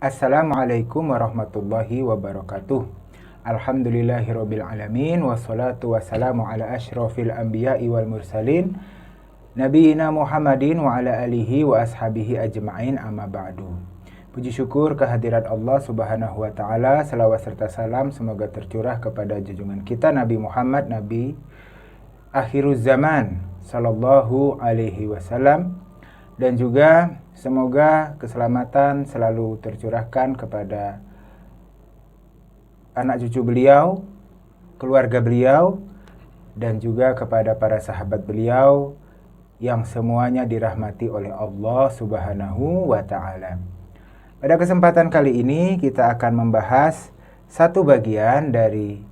Assalamualaikum warahmatullahi wabarakatuh. Alhamdulillahirabbil alamin wassalatu wassalamu ala asyrafil anbiya'i wal mursalin nabiyina Muhammadin wa ala alihi wa ashabihi ajma'in, amma ba'du. Puji syukur kehadirat Allah Subhanahu wa taala, selawat serta salam semoga tercurah kepada junjungan kita Nabi Muhammad, Nabi akhiruz zaman sallallahu alaihi wasallam, dan juga semoga keselamatan selalu tercurahkan kepada anak cucu beliau, keluarga beliau, dan juga kepada para sahabat beliau yang semuanya dirahmati oleh Allah Subhanahu wa ta'ala. Pada kesempatan kali ini kita akan membahas satu bagian dari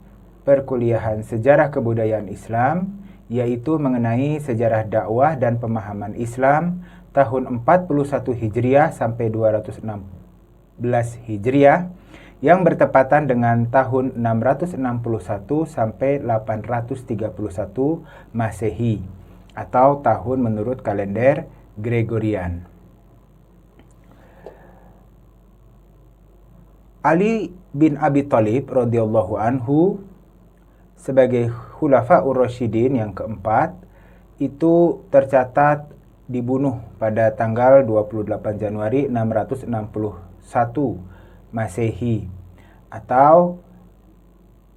perkuliahan sejarah kebudayaan Islam, yaitu mengenai sejarah dakwah dan pemahaman Islam tahun 41 Hijriah sampai 216 Hijriah yang bertepatan dengan tahun 661 sampai 831 Masehi atau tahun menurut kalender Gregorian. Ali bin Abi Thalib radhiyallahu anhu sebagai Khulafaur Rasyidin yang keempat itu tercatat dibunuh pada tanggal 28 Januari 661 Masehi, atau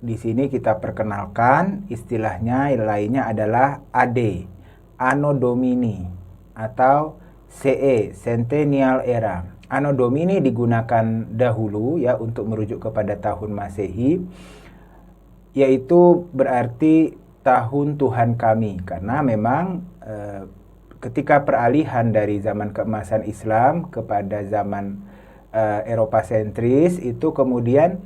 di sini kita perkenalkan istilahnya lainnya adalah AD, Anno Domini, atau CE, Centennial Era. Anno Domini digunakan dahulu ya untuk merujuk kepada tahun Masehi, yaitu berarti tahun Tuhan kami, karena memang ketika peralihan dari zaman keemasan Islam kepada zaman Eropa sentris, itu kemudian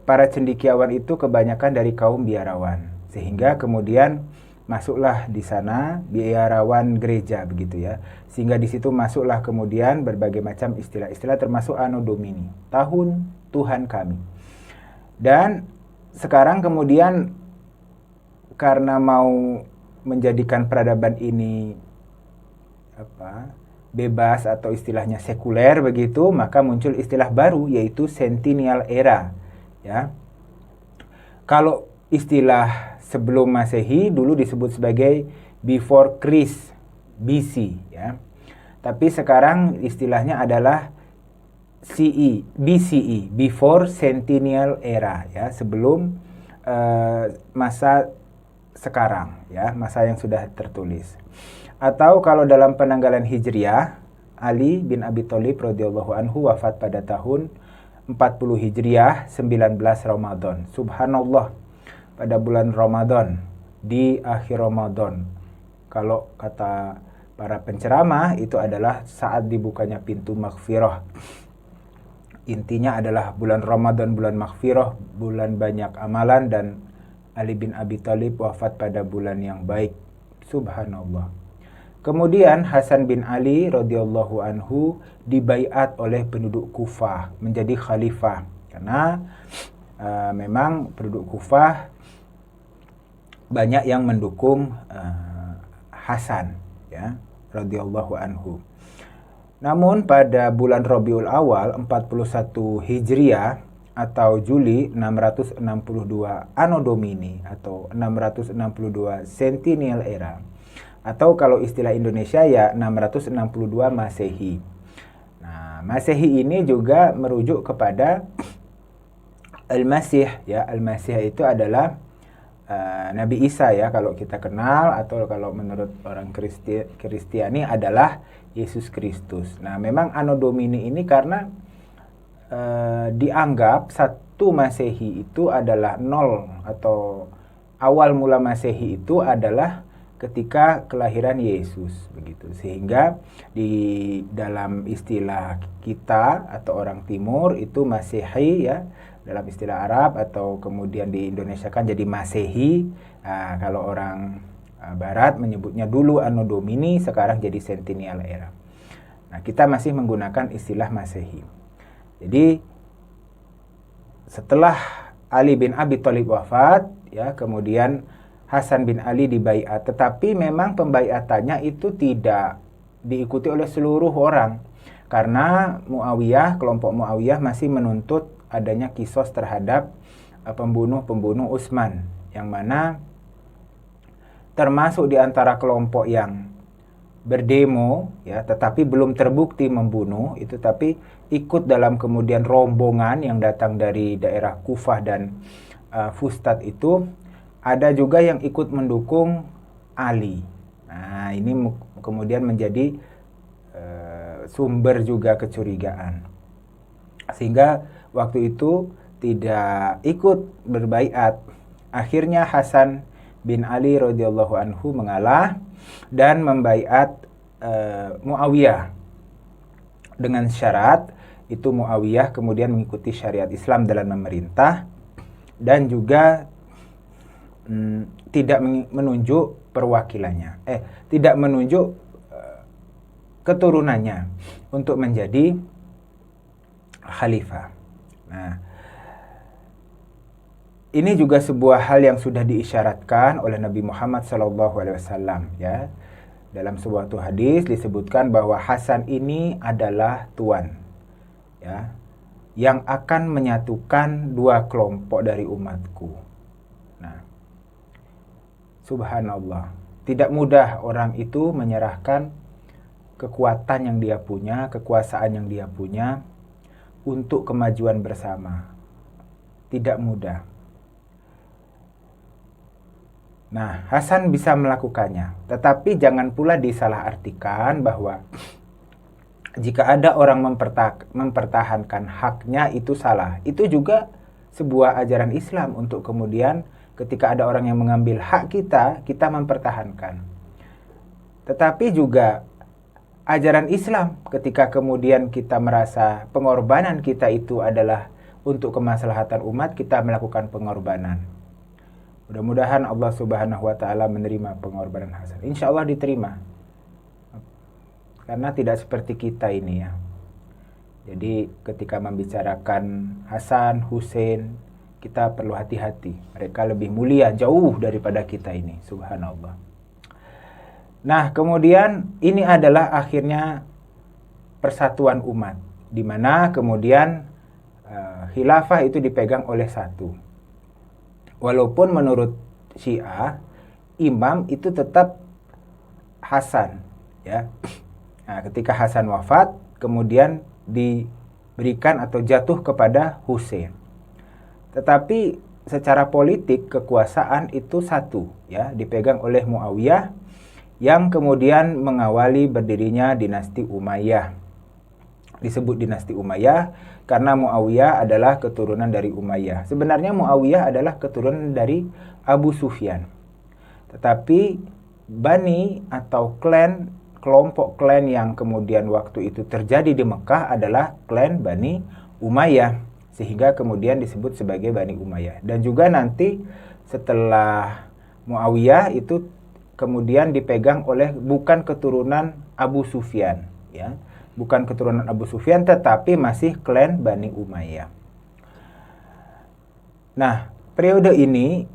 para cendekiawan itu kebanyakan dari kaum biarawan, sehingga kemudian masuklah di sana biarawan gereja begitu ya, sehingga di situ masuklah kemudian berbagai macam istilah-istilah termasuk Anno Domini, tahun Tuhan kami. Dan sekarang kemudian karena mau menjadikan peradaban ini bebas atau istilahnya sekuler begitu, maka muncul istilah baru yaitu Centennial Era ya. Kalau istilah sebelum Masehi dulu disebut sebagai Before Christ, BC ya. Tapi sekarang istilahnya adalah BCE, Before Centennial Era ya, sebelum masa sekarang ya, masa yang sudah tertulis. Atau kalau dalam penanggalan Hijriah, Ali bin Abi Thalib radhiyallahu anhu wafat pada tahun 40 Hijriah 19 Ramadan. Subhanallah, pada bulan Ramadan, di akhir Ramadan. Kalau kata para penceramah itu adalah saat dibukanya pintu maghfirah. Intinya adalah bulan Ramadan, bulan maghfirah, bulan banyak amalan, dan Ali bin Abi Thalib wafat pada bulan yang baik. Subhanallah. Kemudian Hasan bin Ali radhiyallahu anhu dibaiat oleh penduduk Kufah menjadi khalifah, karena memang penduduk Kufah banyak yang mendukung Hasan ya radhiyallahu anhu. Namun pada bulan Rabiul Awal 41 Hijriah atau Juli 662 Anno Domini atau 662 Centennial Era, atau kalau istilah Indonesia ya 662 Masehi. Nah, Masehi ini juga merujuk kepada Al-Masih ya. Al-Masih itu adalah Nabi Isa ya, kalau kita kenal, atau kalau menurut orang Kristiani adalah Yesus Kristus. Nah, memang Anno Domini ini karena dianggap 1 Masehi itu adalah 0, atau awal mula Masehi itu adalah ketika kelahiran Yesus begitu, sehingga di dalam istilah kita atau orang timur itu Masehi ya, dalam istilah Arab, atau kemudian di Indonesia kan jadi Masehi. Nah, kalau orang Barat menyebutnya dulu Anno Domini, sekarang jadi Centennial Era. Nah, kita masih menggunakan istilah Masehi. Jadi setelah Ali bin Abi Thalib wafat ya, kemudian Hasan bin Ali dibaiat, tetapi memang pembaiatannya itu tidak diikuti oleh seluruh orang, Karena kelompok Muawiyah masih menuntut adanya kisos terhadap pembunuh-pembunuh Utsman, yang mana termasuk di antara kelompok yang berdemo ya, tetapi belum terbukti membunuh itu, tapi ikut dalam kemudian rombongan yang datang dari daerah Kufah dan Fustat itu. Ada juga yang ikut mendukung Ali. Nah, ini kemudian menjadi sumber juga kecurigaan. Sehingga waktu itu tidak ikut berbaiat. Akhirnya Hasan bin Ali radhiyallahu anhu mengalah dan membaiat Muawiyah dengan syarat itu Muawiyah kemudian mengikuti syariat Islam dalam memerintah dan juga tidak menunjuk perwakilannya, tidak menunjuk keturunannya untuk menjadi khalifah. Nah, ini juga sebuah hal yang sudah diisyaratkan oleh Nabi Muhammad SAW ya. Dalam sebuah hadis disebutkan bahwa Hasan ini adalah tuan ya, yang akan menyatukan dua kelompok dari umatku. Nah, subhanallah, tidak mudah orang itu menyerahkan kekuatan yang dia punya, kekuasaan yang dia punya untuk kemajuan bersama. Tidak mudah. Nah, Hasan bisa melakukannya, tetapi jangan pula disalahartikan bahwa jika ada orang mempertahankan haknya itu salah. Itu juga sebuah ajaran Islam untuk kemudian ketika ada orang yang mengambil hak kita, kita mempertahankan. Tetapi juga ajaran Islam ketika kemudian kita merasa pengorbanan kita itu adalah untuk kemaslahatan umat, kita melakukan pengorbanan. Mudah-mudahan Allah Subhanahu wa taala menerima pengorbanan Hasan. Insya Allah diterima. Karena tidak seperti kita ini ya. Jadi ketika membicarakan Hasan, Husain, kita perlu hati-hati. Mereka lebih mulia jauh daripada kita ini. Subhanallah. Nah, kemudian ini adalah akhirnya persatuan umat, di mana kemudian khilafah itu dipegang oleh satu. Walaupun menurut Syiah, imam itu tetap Hasan, ya. Nah, ketika Hasan wafat, kemudian diberikan atau jatuh kepada Husain. Tetapi secara politik kekuasaan itu satu, ya, dipegang oleh Muawiyah yang kemudian mengawali berdirinya dinasti Umayyah. Disebut dinasti Umayyah karena Muawiyah adalah keturunan dari Umayyah. Sebenarnya Muawiyah adalah keturunan dari Abu Sufyan. Tetapi Bani atau kelompok klan yang kemudian waktu itu terjadi di Mekah adalah klan Bani Umayyah. Sehingga kemudian disebut sebagai Bani Umayyah. Dan juga nanti setelah Muawiyah itu kemudian dipegang oleh bukan keturunan Abu Sufyan, ya. Bukan keturunan Abu Sufyan, tetapi masih klan Bani Umayyah. Nah, periode ini,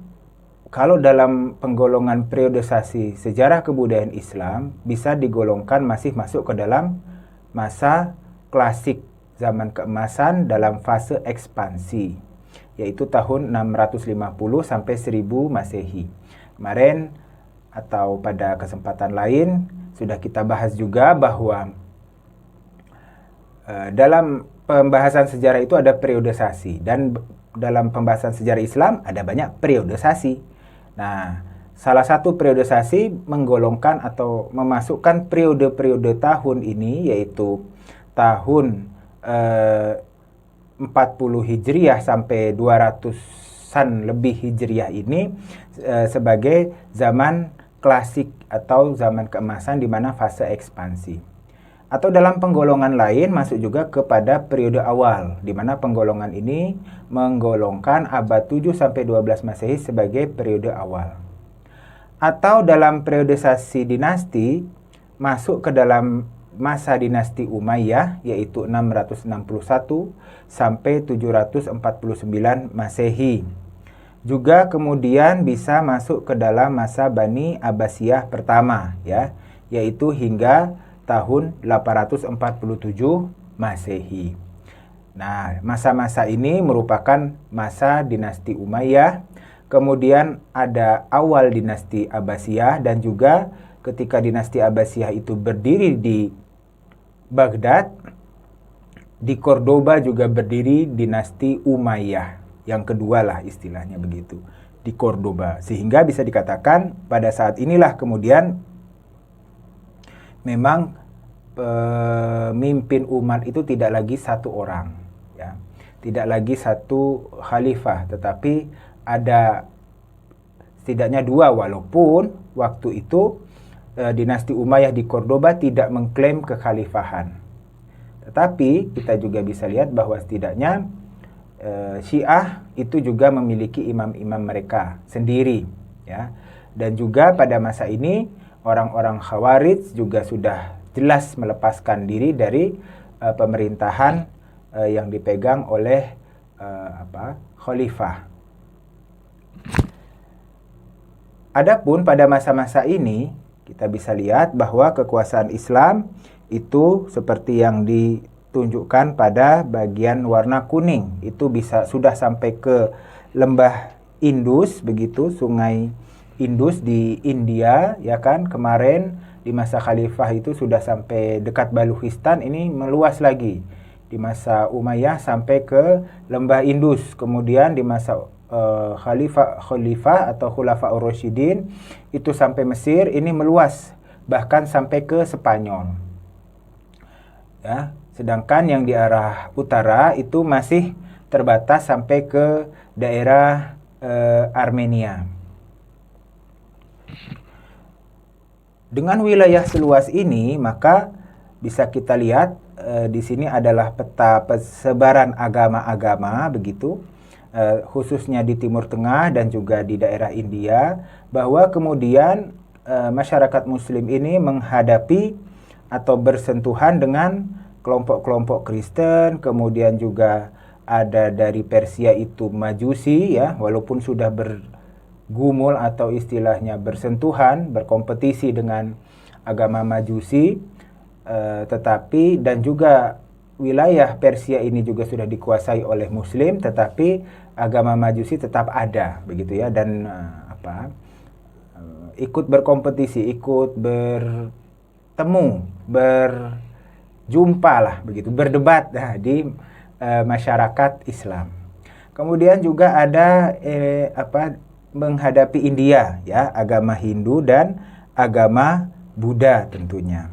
kalau dalam penggolongan periodisasi sejarah kebudayaan Islam, bisa digolongkan masih masuk ke dalam masa klasik zaman keemasan dalam fase ekspansi, yaitu tahun 650 sampai 1000 Masehi. Kemarin atau pada kesempatan lain sudah kita bahas juga bahwa dalam pembahasan sejarah itu ada periodisasi, dan dalam pembahasan sejarah Islam ada banyak periodisasi. Nah, salah satu periodisasi menggolongkan atau memasukkan periode-periode tahun ini, yaitu tahun 40 Hijriah sampai 200-an lebih Hijriah ini sebagai zaman klasik atau zaman keemasan di mana fase ekspansi. Atau dalam penggolongan lain masuk juga kepada periode awal, di mana penggolongan ini menggolongkan abad 7 sampai 12 Masehi sebagai periode awal. Atau dalam periodisasi dinasti masuk ke dalam masa dinasti Umayyah, yaitu 661 sampai 749 Masehi. Juga kemudian bisa masuk ke dalam masa Bani Abbasiyah pertama, ya, yaitu hingga tahun 847 Masehi. Nah, masa-masa ini merupakan masa dinasti Umayyah, kemudian ada awal dinasti Abbasiyah, dan juga ketika dinasti Abbasiyah itu berdiri di Baghdad, di Cordoba juga berdiri dinasti Umayyah, yang kedua lah istilahnya begitu, di Cordoba. Sehingga bisa dikatakan pada saat inilah kemudian memang pemimpin umat itu tidak lagi satu orang, ya, tidak lagi satu khalifah, tetapi ada setidaknya dua, walaupun waktu itu dinasti Umayyah di Cordoba tidak mengklaim kekhalifahan. Tetapi kita juga bisa lihat bahwa setidaknya Syiah itu juga memiliki imam-imam mereka sendiri, ya. Dan juga pada masa ini orang-orang Khawarij juga sudah jelas melepaskan diri dari pemerintahan yang dipegang oleh khalifah. Adapun pada masa-masa ini kita bisa lihat bahwa kekuasaan Islam itu seperti yang ditunjukkan pada bagian warna kuning, itu sudah sampai ke lembah Indus, begitu, sungai Indus di India, ya kan. Kemarin di masa khalifah itu sudah sampai dekat Baluchistan, ini meluas lagi. Di masa Umayyah sampai ke lembah Indus. Kemudian di masa khalifah atau Khulafa Ar-Rasyidin itu sampai Mesir, ini meluas bahkan sampai ke Spanyol. Ya, sedangkan yang di arah utara itu masih terbatas sampai ke daerah Armenia. Dengan wilayah seluas ini, maka bisa kita lihat di sini adalah peta persebaran agama-agama, begitu, khususnya di Timur Tengah dan juga di daerah India, bahwa kemudian masyarakat Muslim ini menghadapi atau bersentuhan dengan kelompok-kelompok Kristen, kemudian juga ada dari Persia itu Majusi, ya, walaupun sudah bergumul atau istilahnya bersentuhan, berkompetisi dengan agama Majusi, tetapi dan juga wilayah Persia ini juga sudah dikuasai oleh Muslim, tetapi agama Majusi tetap ada, begitu ya, dan ikut berkompetisi, ikut bertemu, berjumpa lah, begitu, berdebat di masyarakat Islam. Kemudian juga ada menghadapi India, ya, agama Hindu dan agama Buddha tentunya.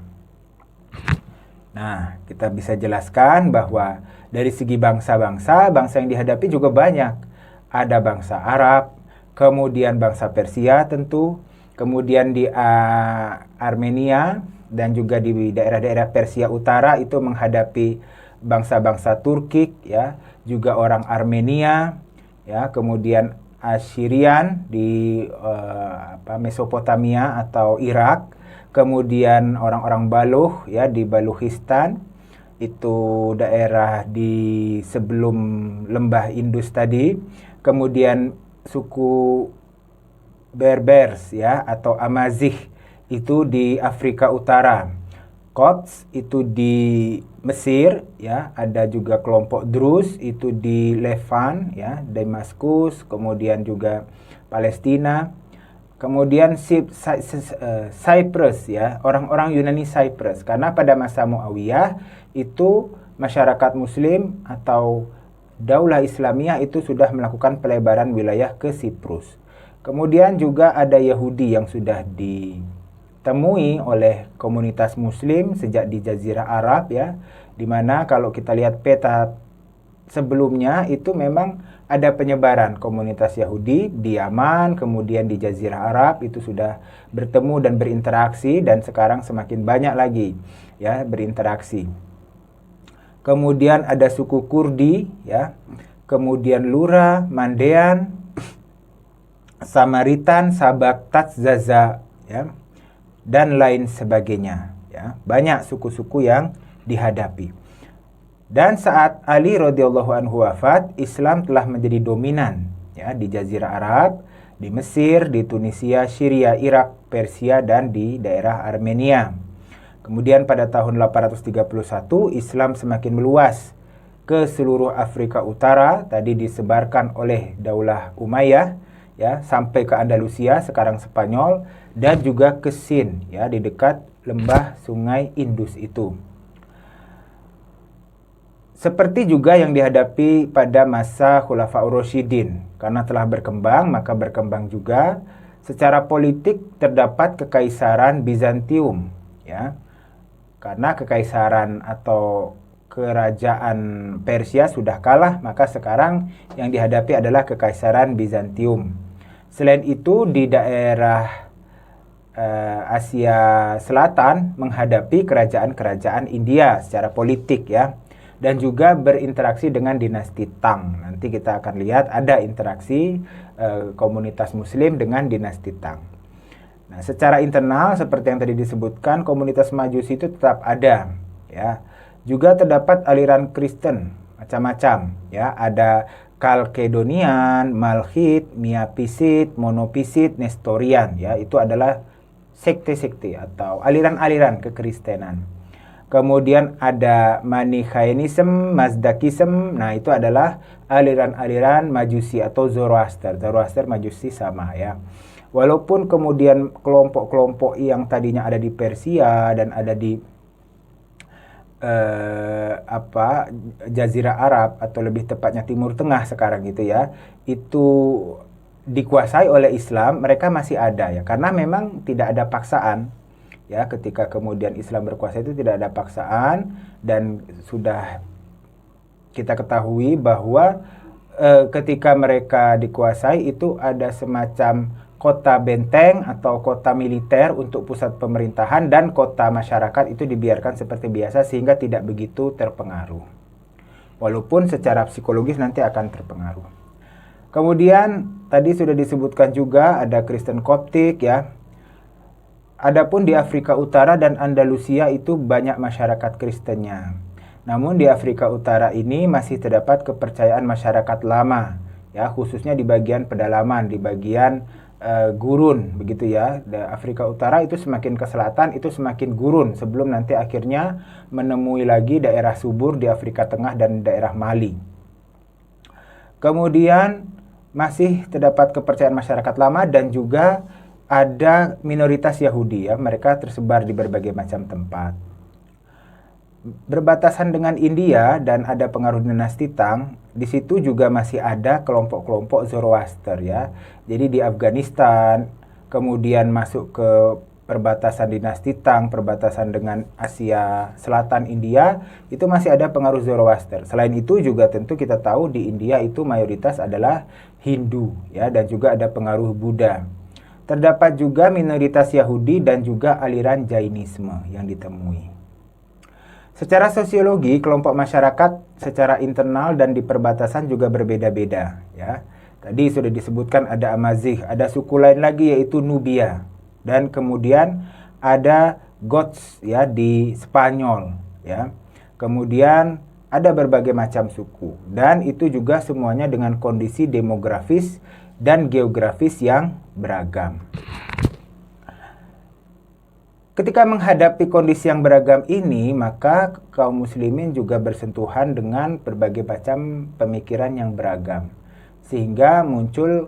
Nah, kita bisa jelaskan bahwa dari segi bangsa-bangsa, bangsa yang dihadapi juga banyak. Ada bangsa Arab, kemudian bangsa Persia tentu, kemudian di Armenia dan juga di daerah-daerah Persia Utara itu menghadapi bangsa-bangsa Turkik, ya, juga orang Armenia, ya, kemudian Assyrian di Mesopotamia atau Irak, kemudian orang-orang Baluch, ya, di Baluchistan, itu daerah di sebelum lembah Indus tadi, kemudian suku Berbers, ya, atau Amazigh itu di Afrika Utara, Copts itu di Mesir, ya, ada juga kelompok Drus itu di Levant, ya, Damaskus, kemudian juga Palestina, kemudian Cyprus, ya, orang-orang Yunani Cyprus, karena pada masa Muawiyah itu masyarakat Muslim atau Daulah Islamiyah itu sudah melakukan pelebaran wilayah ke Siprus. Kemudian juga ada Yahudi yang sudah ditemui oleh komunitas Muslim sejak di Jazirah Arab, ya, di mana kalau kita lihat peta sebelumnya itu memang ada penyebaran komunitas Yahudi di Yaman, kemudian di Jazirah Arab itu sudah bertemu dan berinteraksi, dan sekarang semakin banyak lagi, ya, berinteraksi. Kemudian ada suku Kurdi, ya, kemudian Lura, Mandean, Samaritan, Sabaktat, Zaza, ya, dan lain sebagainya, ya. Banyak suku-suku yang dihadapi. Dan saat Ali radhiyallahu anhu wafat, Islam telah menjadi dominan, ya, di Jazirah Arab, di Mesir, di Tunisia, Syria, Irak, Persia, dan di daerah Armenia. Kemudian pada tahun 831 Islam semakin meluas ke seluruh Afrika Utara, tadi disebarkan oleh Daulah Umayyah ya, sampai ke Andalusia sekarang Spanyol, dan juga ke Sind ya, di dekat lembah Sungai Indus itu. Seperti juga yang dihadapi pada masa Khulafaur Rasyidin, karena telah berkembang, maka berkembang juga secara politik terdapat kekaisaran Bizantium ya. Karena kekaisaran atau kerajaan Persia sudah kalah, maka sekarang yang dihadapi adalah kekaisaran Bizantium. Selain itu di daerah Asia Selatan menghadapi kerajaan-kerajaan India secara politik ya, dan juga berinteraksi dengan dinasti Tang. Nanti kita akan lihat ada interaksi komunitas Muslim dengan dinasti Tang. Nah, secara internal seperti yang tadi disebutkan, komunitas Majusi itu tetap ada ya. Juga terdapat aliran Kristen macam-macam ya, ada Kalkedonian, Malkhit, Miapisit, Monopisit, Nestorian ya, itu adalah sekte-sekte atau aliran-aliran kekristenan. Kemudian ada Manichaeism, Mazdakism, nah itu adalah aliran-aliran Majusi atau Zoroaster. Zoroaster Majusi sama ya. Walaupun kemudian kelompok-kelompok yang tadinya ada di Persia dan ada di Jazirah Arab atau lebih tepatnya Timur Tengah sekarang gitu ya, itu dikuasai oleh Islam, mereka masih ada ya, karena memang tidak ada paksaan ya. Ketika kemudian Islam berkuasa itu tidak ada paksaan, dan sudah kita ketahui bahwa ketika mereka dikuasai itu ada semacam kota benteng atau kota militer untuk pusat pemerintahan, dan kota masyarakat itu dibiarkan seperti biasa sehingga tidak begitu terpengaruh. Walaupun secara psikologis nanti akan terpengaruh. Kemudian tadi sudah disebutkan juga ada Kristen Koptik ya. Adapun di Afrika Utara dan Andalusia itu banyak masyarakat Kristennya. Namun di Afrika Utara ini masih terdapat kepercayaan masyarakat lama ya, khususnya di bagian pedalaman, di bagian gurun begitu ya. Afrika Utara itu semakin ke selatan itu semakin gurun, sebelum nanti akhirnya menemui lagi daerah subur di Afrika Tengah dan daerah Mali. Kemudian masih terdapat kepercayaan masyarakat lama, dan juga ada minoritas Yahudi ya, mereka tersebar di berbagai macam tempat. Berbatasan dengan India dan ada pengaruh dinasti Tang, di situ juga masih ada kelompok-kelompok Zoroaster ya. Jadi di Afghanistan, kemudian masuk ke perbatasan dinasti Tang, perbatasan dengan Asia Selatan India, itu masih ada pengaruh Zoroaster. Selain itu juga tentu kita tahu di India itu mayoritas adalah Hindu ya, dan juga ada pengaruh Buddha. Terdapat juga minoritas Yahudi dan juga aliran Jainisme yang ditemui. Secara sosiologi, kelompok masyarakat secara internal dan di perbatasan juga berbeda-beda ya. Tadi sudah disebutkan ada Amazigh, ada suku lain lagi yaitu Nubia, dan kemudian ada Goths ya di Spanyol ya. Kemudian ada berbagai macam suku, dan itu juga semuanya dengan kondisi demografis dan geografis yang beragam. Ketika menghadapi kondisi yang beragam ini, maka kaum muslimin juga bersentuhan dengan berbagai macam pemikiran yang beragam. Sehingga muncul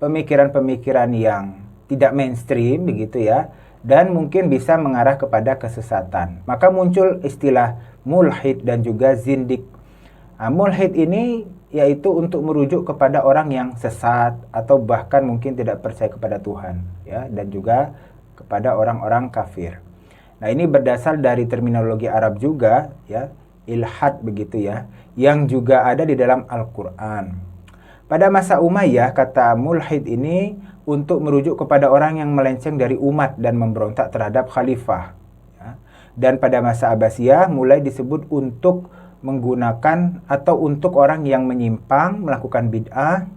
pemikiran-pemikiran yang tidak mainstream begitu ya, dan mungkin bisa mengarah kepada kesesatan. Maka muncul istilah mulhid dan juga zindik. Mulhid ini yaitu untuk merujuk kepada orang yang sesat atau bahkan mungkin tidak percaya kepada Tuhan ya, dan juga kepada orang-orang kafir. Nah, ini berdasar dari terminologi Arab juga ya, ilhad begitu ya, yang juga ada di dalam Al-Qur'an. Pada masa Umayyah, kata mulhid ini untuk merujuk kepada orang yang melenceng dari umat dan memberontak terhadap khalifah ya. Dan pada masa Abbasiyah mulai disebut untuk menggunakan atau untuk orang yang menyimpang, melakukan bid'ah,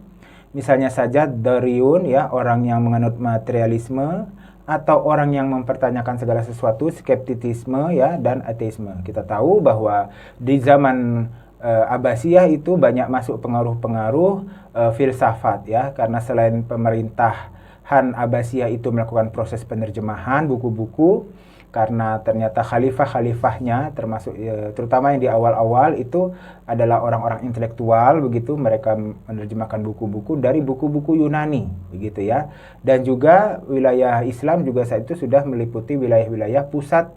misalnya saja Dariyun ya, orang yang menganut materialisme, atau orang yang mempertanyakan segala sesuatu, skeptisisme ya, dan ateisme. Kita tahu bahwa di zaman Abbasiyah itu banyak masuk pengaruh-pengaruh filsafat ya, karena selain pemerintahan Abbasiyah itu melakukan proses penerjemahan buku-buku, karena ternyata khalifah-khalifahnya termasuk terutama yang di awal-awal itu adalah orang-orang intelektual begitu, mereka menerjemahkan buku-buku dari buku-buku Yunani begitu ya. Dan juga wilayah Islam juga saat itu sudah meliputi wilayah-wilayah pusat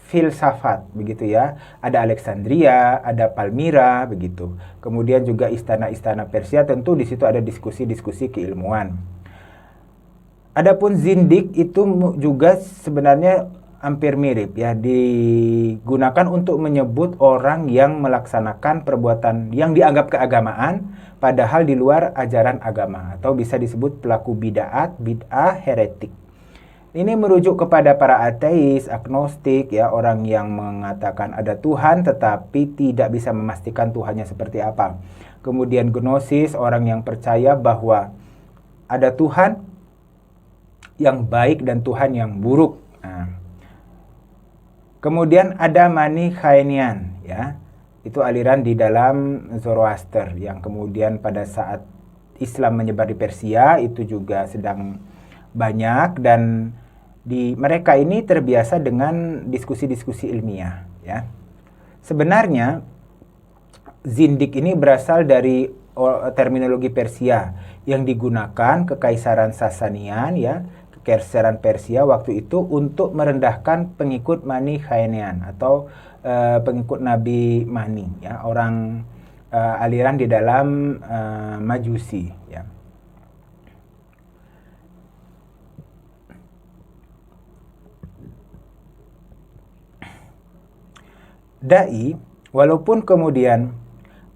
filsafat begitu ya. Ada Alexandria, ada Palmyra begitu. Kemudian juga istana-istana Persia, tentu di situ ada diskusi-diskusi keilmuan. Adapun zindik itu juga sebenarnya hampir mirip ya, digunakan untuk menyebut orang yang melaksanakan perbuatan yang dianggap keagamaan padahal di luar ajaran agama, atau bisa disebut pelaku bid'ah heretik. Ini merujuk kepada para ateis, agnostik ya, orang yang mengatakan ada Tuhan tetapi tidak bisa memastikan Tuhannya seperti apa. Kemudian gnosis, orang yang percaya bahwa ada Tuhan yang baik dan Tuhan yang buruk. Nah. Kemudian ada Manichaean ya. Itu aliran di dalam Zoroaster yang kemudian pada saat Islam menyebar di Persia itu juga sedang banyak, dan mereka ini terbiasa dengan diskusi-diskusi ilmiah ya. Sebenarnya zindik ini berasal dari terminologi Persia yang digunakan Kekaisaran Sasanian ya, Kekaisaran Persia waktu itu untuk merendahkan pengikut Manichaean atau pengikut Nabi Mani ya, orang aliran di dalam Majusi ya. Dai walaupun kemudian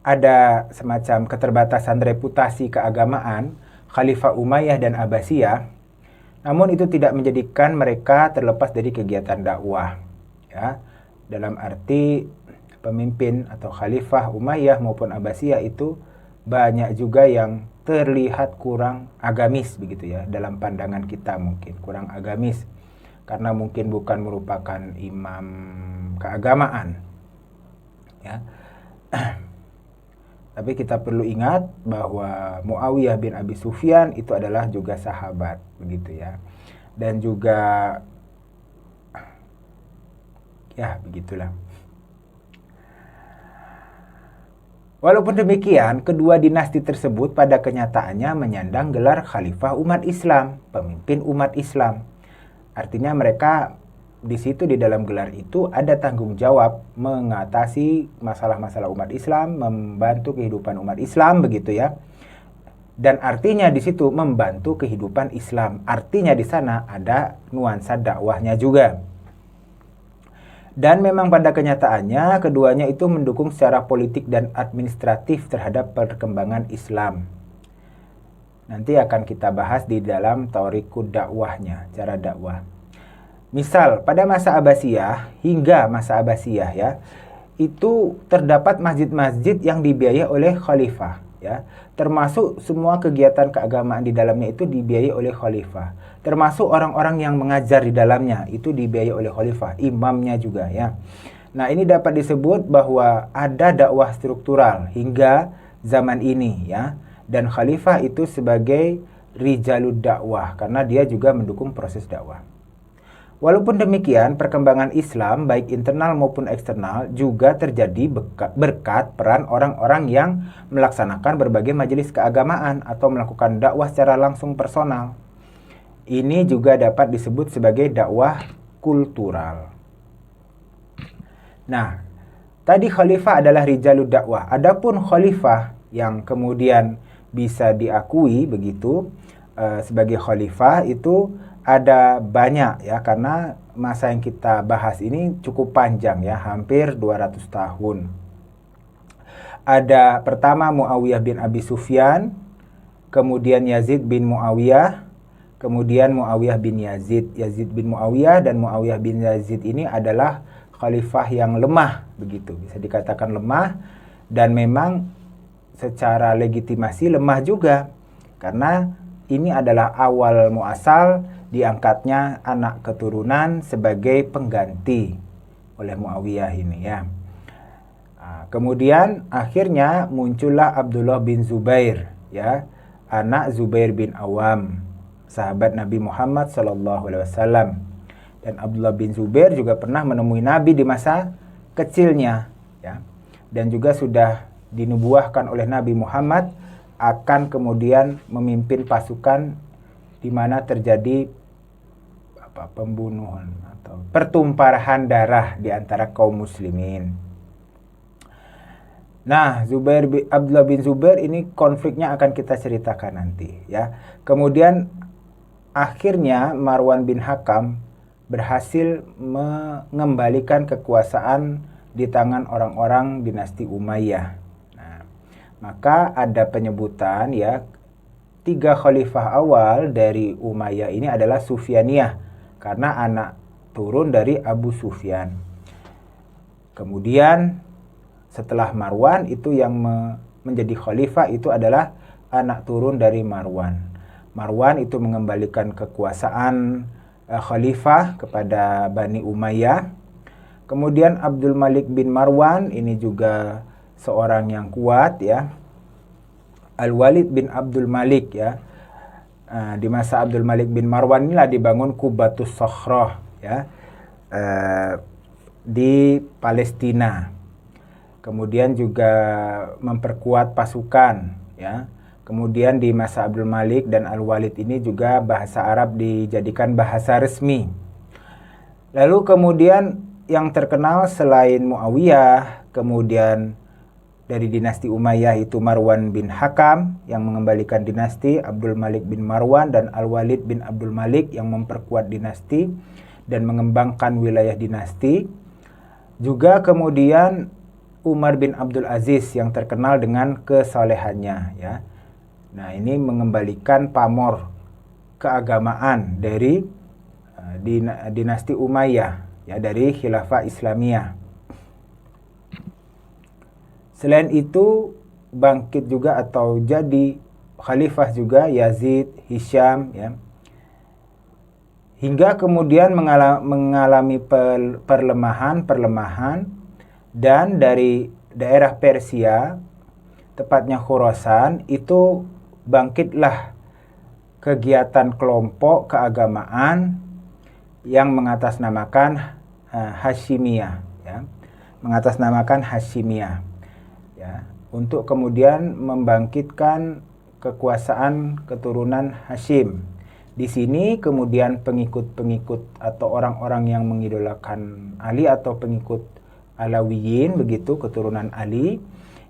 ada semacam keterbatasan reputasi keagamaan Khalifah Umayyah dan Abbasiyah, namun itu tidak menjadikan mereka terlepas dari kegiatan dakwah ya. Dalam arti pemimpin atau Khalifah Umayyah maupun Abbasiyah itu banyak juga yang terlihat kurang agamis begitu ya, dalam pandangan kita mungkin kurang agamis karena mungkin bukan merupakan imam keagamaan ya. Tapi kita perlu ingat bahwa Muawiyah bin Abi Sufyan itu adalah juga sahabat begitu ya. Dan juga ya begitulah. Walaupun demikian, kedua dinasti tersebut pada kenyataannya menyandang gelar khalifah umat Islam, pemimpin umat Islam. Artinya mereka di situ di dalam gelar itu ada tanggung jawab mengatasi masalah-masalah umat Islam, membantu kehidupan umat Islam begitu ya. Dan artinya di situ membantu kehidupan Islam. Artinya di sana ada nuansa dakwahnya juga. Dan memang pada kenyataannya keduanya itu mendukung secara politik dan administratif terhadap perkembangan Islam. Nanti akan kita bahas di dalam taurikud dakwahnya, cara dakwah. Misal pada masa Abbasiyah hingga masa Abbasiyah ya, itu terdapat masjid-masjid yang dibiayai oleh khalifah ya, termasuk semua kegiatan keagamaan di dalamnya itu dibiayai oleh khalifah, termasuk orang-orang yang mengajar di dalamnya itu dibiayai oleh khalifah, imamnya juga ya. Nah, ini dapat disebut bahwa ada dakwah struktural hingga zaman ini ya, dan khalifah itu sebagai rijalud dakwah karena dia juga mendukung proses dakwah. Walaupun demikian, perkembangan Islam baik internal maupun eksternal juga terjadi berkat peran orang-orang yang melaksanakan berbagai majelis keagamaan atau melakukan dakwah secara langsung personal. Ini juga dapat disebut sebagai dakwah kultural. Nah, tadi khalifah adalah rijalud dakwah. Adapun khalifah yang kemudian bisa diakui begitu sebagai khalifah itu ada banyak ya, karena masa yang kita bahas ini cukup panjang ya, hampir 200 tahun. Ada pertama Muawiyah bin Abi Sufyan, kemudian Yazid bin Muawiyah, kemudian Muawiyah bin Yazid. Yazid bin Muawiyah dan Muawiyah bin Yazid ini adalah khalifah yang lemah begitu, bisa dikatakan lemah, dan memang secara legitimasi lemah juga karena ini adalah awal muasal diangkatnya anak keturunan sebagai pengganti oleh Muawiyah ini ya. Kemudian akhirnya muncullah Abdullah bin Zubair ya, anak Zubair bin Awam. sahabat Nabi Muhammad SAW. Dan Abdullah bin Zubair juga pernah menemui Nabi di masa kecilnya, ya. Dan juga sudah dinubuahkan oleh Nabi Muhammad akan kemudian memimpin pasukan di mana terjadi pembunuhan atau pertumpahan darah di antara kaum muslimin. Nah, Abdullah bin Zubair ini konfliknya akan kita ceritakan nanti, ya. Kemudian akhirnya Marwan bin Hakam berhasil mengembalikan kekuasaan di tangan orang-orang dinasti Umayyah. Nah, maka ada penyebutan, ya, 3 khalifah awal dari Umayyah ini adalah Sufyaniyah karena anak turun dari Abu Sufyan. Kemudian setelah Marwan itu yang menjadi khalifah itu adalah anak turun dari Marwan. Marwan itu mengembalikan kekuasaan khalifah kepada Bani Umayyah. Kemudian Abdul Malik bin Marwan ini juga seorang yang kuat, ya. Al-Walid bin Abdul Malik, ya. Di masa Abdul Malik bin Marwan inilah dibangun Qubatus Sakhrah, ya, di Palestina. Kemudian juga memperkuat pasukan, ya. Kemudian di masa Abdul Malik dan Al-Walid ini juga bahasa Arab dijadikan bahasa resmi. Lalu kemudian yang terkenal selain Muawiyah, kemudian dari dinasti Umayyah itu Marwan bin Hakam yang mengembalikan dinasti, Abdul Malik bin Marwan dan Al-Walid bin Abdul Malik yang memperkuat dinasti dan mengembangkan wilayah dinasti. Juga kemudian Umar bin Abdul Aziz yang terkenal dengan kesalehannya, ya. Nah, ini mengembalikan pamor keagamaan dari dinasti Umayyah, ya, dari Khilafah Islamiyah. Selain itu bangkit juga atau jadi khalifah juga Yazid, Hisham, ya. Hingga kemudian mengalami perlemahan dan dari daerah Persia, tepatnya Khurasan, itu bangkitlah kegiatan kelompok keagamaan yang mengatasnamakan Hashimiyah, ya. Mengatasnamakan Hashimiyah, ya, untuk kemudian membangkitkan kekuasaan keturunan Hashim. Di sini kemudian pengikut-pengikut atau orang-orang yang mengidolakan Ali atau pengikut Alawiyin, begitu, keturunan Ali,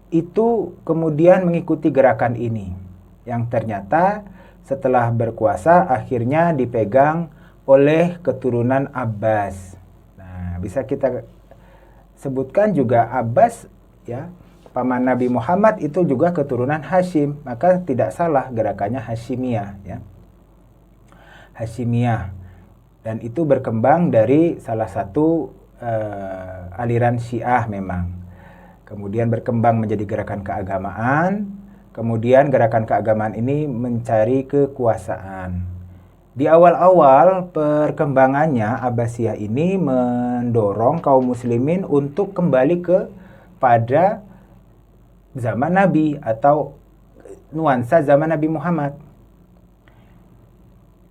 itu kemudian mengikuti gerakan ini, yang ternyata setelah berkuasa akhirnya dipegang oleh keturunan Abbas. Nah, bisa kita sebutkan juga Abbas, ya, paman Nabi Muhammad itu juga keturunan Hashim, maka tidak salah gerakannya Hashimiyah, ya. Hashimiyah, dan itu berkembang dari salah satu aliran Syiah memang. Kemudian berkembang menjadi gerakan keagamaan, kemudian gerakan keagamaan ini mencari kekuasaan. Di awal-awal perkembangannya, Abbasiyah ini mendorong kaum muslimin untuk kembali pada zaman Nabi atau nuansa zaman Nabi Muhammad.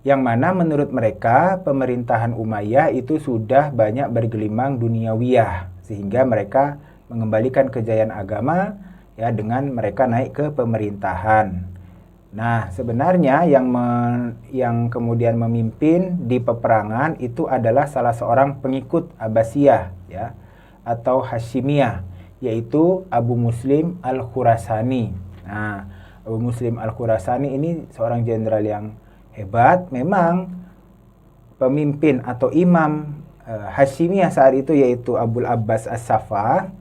Yang mana menurut mereka pemerintahan Umayyah itu sudah banyak bergelimang duniawiyah, sehingga mereka mengembalikan kejayaan agama, ya, dengan mereka naik ke pemerintahan. Nah, sebenarnya yang kemudian memimpin di peperangan itu adalah salah seorang pengikut Abbasiyah, ya, atau Hashimiyah, yaitu Abu Muslim Al-Khurasani. Nah, Abu Muslim Al-Khurasani ini seorang jenderal yang hebat. Memang pemimpin atau imam Hashimiyah saat itu, yaitu Abul Abbas As-Saffah,